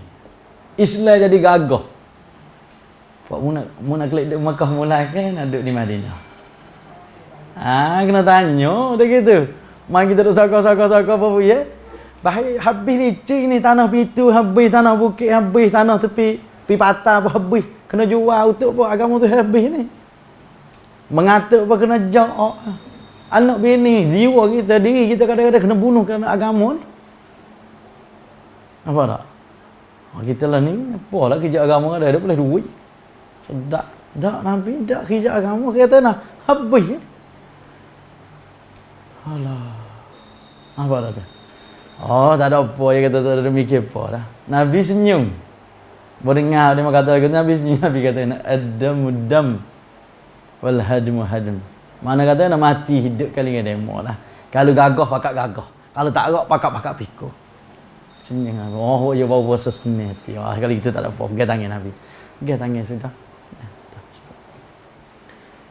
Islam jadi gagah. Pak mu nak klik duduk Makkah mulai kan nak duduk di Madinah. Kena tanya dah gitu. Mai kita duk saka apa ya? Bahaya habis licin ni tanah pitu habis, tanah bukit habis, tanah tepi patah pun habis. Kena jual untuk apa agama tu habis ni. Mengatuk apa kena jauh. Anak bini, jiwa kita, diri kita kadang-kadang kena bunuh kerana agama ni. Apa tak? Kita lah ni, apa lah kerja agama ada boleh duit. Sedap. Tak Nabi, tak kerja agama. Kata nak, habis. Alah. Apa dah tu? Oh, tak ada apa. Dia kata tak ada mikir apa dah. Nabi senyum. Berdengar dia kata lagi, Nabi senyum. Nabi kata, adamu dam. Wal hadmu hadm. Mana kata nak mati hidup kali dengan demo lah. Kalau gagah, pakat gagah. Kalau tak agak, pakat pikul. Senyum. Oh, dia bawa sesenit. Kali itu tak ada apa. Pergi tangan Nabi. Pergi tangan sudah.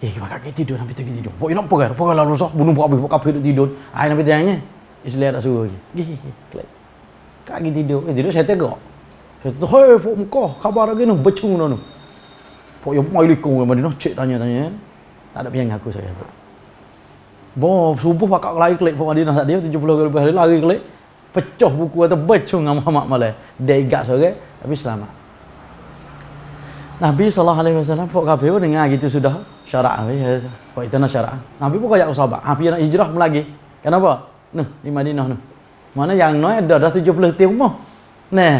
Pakat kita tidur, Nabi pergi tidur. Pokok nak pegang. Pegang lah rosak. Bunuh pokok habis. Pokok habis duduk tidur. Nabi tanya. Islam tak suruh lagi. Kak pergi tidur. Tidur saya tegak. Saya kata, hei, Fok Mekah. Khabar lagi ni. Becung tu. Pokok yang pun ailikum ke Madinah. Cik tanya-tanya. Tak ada pihak aku saya. Subuh pakak lari klik Fok Madinah tak dia 70 lebih hari lari klik. Pecah buku atau becung dengan Muhammad Malay. Dia igat sore tapi selamat. Nabi SAW Fok kabeh dengar gitu sudah syarak Fok itu nak syarak. Nabi pun kayak sahabat. Nabi nak hijrah lagi. Kenapa? Di Madinah Mana yangน้อยdah 70 tahun mah.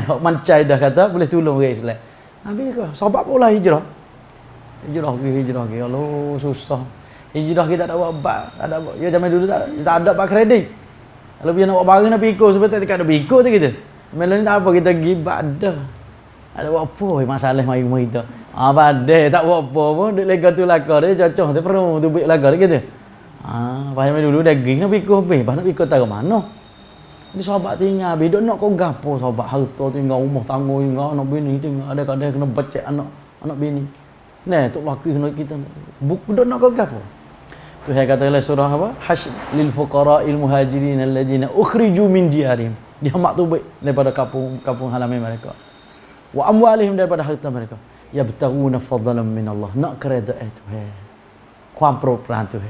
Hok mancai dah kata boleh tolong orang Islam. Nabi kata sahabat pula hijrah. Hijrah lagi. Allah susah. Hijrah kita tak buat bak, tak ada. Ya zaman dulu tak ada bak kredit. Kalau dia nak buat barang nak pikul sebab tak ada pikul tu kita. Melon tak apa kita pergi bak dah. Ada buat apa masalah mai rumah kita. Badai tak buat apa pun duk lega tu lakar dia cocok tu perlu tu baik lakar gitu. Pasal dulu daging nak pikul habis, nak pikul tahu mana. Ni sahabat tinggal, biduk nak kau gapo sahabat harta tinggal rumah tangga tinggal anak bini tinggal ada kadang kena becek anak bini. Tok laki kena kita budak nak kau gapo. Tu saya kata dalam surah apa? Hasy lil fuqara'il muhajirin alladziina ukhriju min diyarihim. Dia mak tu baik daripada kampung halaman mereka. Wa amwalihim daripada harta mereka. Yabtaghuna fadlan min Allah. Nak kereta itu. Kuam peran tu.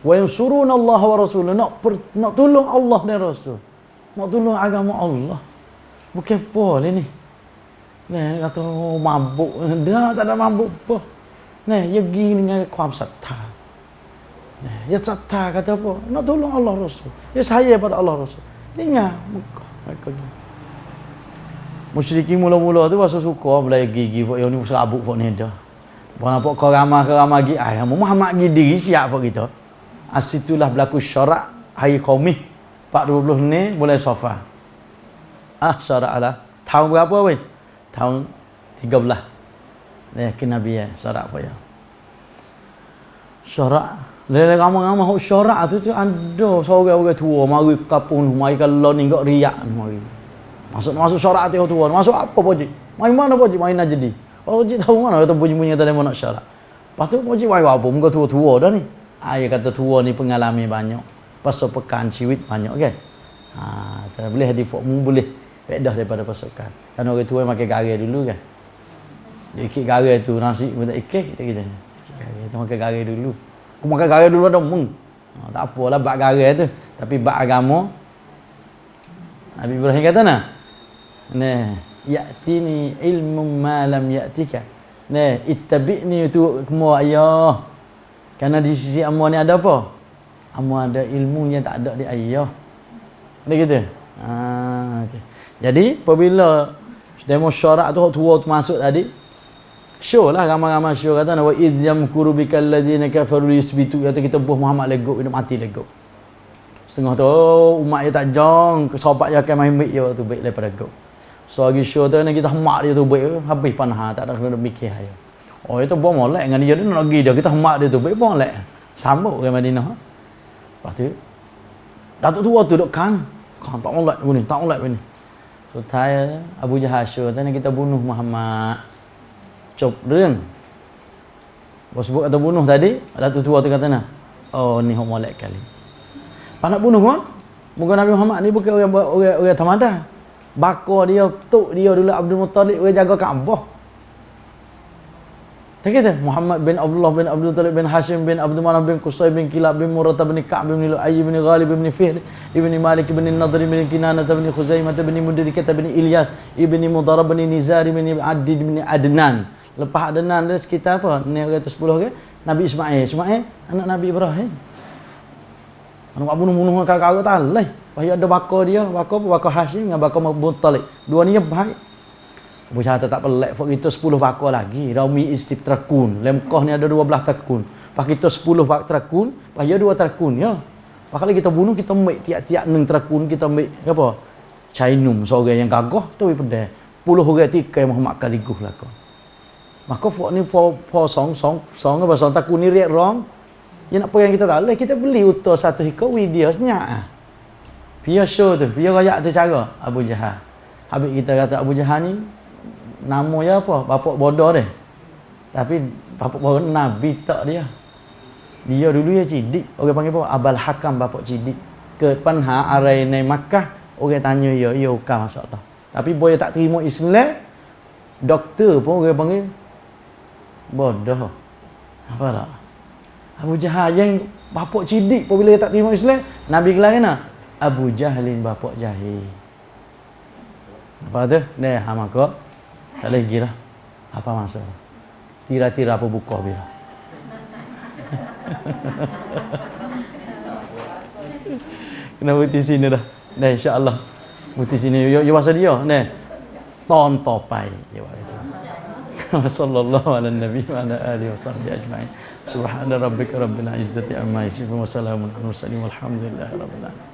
Wa yansuruna Allah wa rasulahu. Nak tolong Allah dan Rasul. Nak tolong agama Allah. Bukan apa ni. Kata mabuk. Dah tak ada mabuk apa. Ya pergi dengan kuam satha. Ya satha kata apa? Nak tolong Allah Rasul. Ya saya pada Allah Rasul. Tinggal mereka. Musyrikin mula-mula tu rasa suka belai gigi buat yang ni serabut buat ni dah. Bukan apa kau ramah gi Muhammad gi diri siap apa kita. Asitulah berlaku syarak hari Qaumih 420 ni bulan Safar. Syarak lah. Tahun berapa weh? Tahun 13. Kena biar syarak apa ya? Syarak. Lele ramai-ramai syarak tu ada seorang-orang tua mari kapung mari kalau ni gak riak mari. Masuk syarak tu tua. Masuk apa poji? Mai mana poji? Mai Najdi. Poji tahu mana kata poji punya tadi nak syarak. Patut poji wai apa muka tua-tua dah ni. Dia kata tua ni pengalaman banyak. Pasukan ciwit banyak kan. Tak boleh di mu boleh pedah daripada pasukan. Kan orang tua makan garam dulu kan. Dia ikik garam tu nasi minta ikik kita. Ikik garam tu makan garam dulu. Aku makan garam dulu dah tak apalah bab garam tu. Tapi bab agama Nabi Ibrahim kata ya'tini ilmu ma lam ya'tika. Ittabi'ni tu kemo ayah. Karena di sisi amu ni ada apa? Amu ada ilmu yang tak ada di ayah. Dia gitu. Okay. Jadi apabila demo syarak tu tua tu masuk tadi, show lah ramai-ramai show kata wa idh yamkuru bikal ladzina kafaru yusbitu kata kita buh Muhammad legok hidup mati legok. Setengah tu umat dia tak jong, sahabat dia akan main baik dia tu baik daripada go. So lagi show tu ni kita hemat dia tu baik habis panah tak ada kena mikir dia. Itu buang molek dengan dia nak pergi dia kita hemat dia tu baik buang molek. Sambut ke Madinah. Lepas tu Datuk tua tu duk kan tak molek ni, tak molek ni. So saya Abu Jahal show tadi kita bunuh Muhammad. Cop ring. Bos sebut kata bunuh tadi, ada tu tua tu kata nah. Oh ni hok molek kali. Pas nak bunuh kan? Muka Nabi Muhammad ni bukan orang tamadah. Bakar dia, tok dia dulu Abdul Muttalib orang jaga Kaabah. Tak kata Muhammad bin Abdullah bin Abdul Muttalib bin Hashim bin Abdul Manaf bin Qusay bin Kilab bin Murrah bin Ka'b bin Lu'ay bin Ghalib bin Fihr ibn Malik bin Nadr bin Kinanah bin Khuzaimah bin Mudrikah bin Ilyas ibn Mudarrab bin Nizar bin Adid bin Adnan. Lepas Adnan dia sekitar apa? Ni kata 10 ke? Nabi Ismail. Ismail anak Nabi Ibrahim. Anak bunuh-bunuh kakak-kakak tak leh. Payah ada bakar dia, bakar Hashim dengan bakar Muttalib. Dua ni baik. Abu Jahal tak pelik, fak kita 10 bakar lagi. Raumi istitrakun. Lemkah ni ada 12 takun. Pak kita 10 takun, payah 2 takun ya. Pak kali kita bunuh kita ambil tiap-tiap 6 takun kita ambil apa? Cainum seorang yang gagah tu pedai. 10 orang tikai Muhammad kaliguh lah kau. Maka fak ni po song apa song takun ni riak rong. Ya nak pegang kita tak boleh, kita beli utuh satu hikau dia senyak. Dia show tu, dia rayak tu cara Abu Jahal. Habis kita kata Abu Jahal ni nama dia apa? Bapak bodoh dia. Tapi bapak bodoh Nabi tak dia. Dia dulu ya cidik. Orang panggil apa? Abal Hakam bapak cidik. Ke Panha arai nai Makkah, orang tanya ya ukam masalah. Tapi boy tak terima Islam, doktor pun orang panggil bodoh. Apa tak? Abu Jahal yang bapak cidik pun bila dia tak terima Islam, Nabi gelar kena Abu Jahlin bapak jahil. Apa tu? Dah hama kau. Tak boleh kira. Apa maksud? Tira-tira apa buka bila. Kena berhenti sini dah. Dah insya-Allah. Berhenti sini. Yo masa dia. Dah. Ton topai. Ya Allah. Sallallahu ala nabi wa ala alihi wasahbihi ajma'in. Subhana rabbika rabbil izzati amma yasifun wa salamun alal mursalin walhamdulillahi rabbil alamin.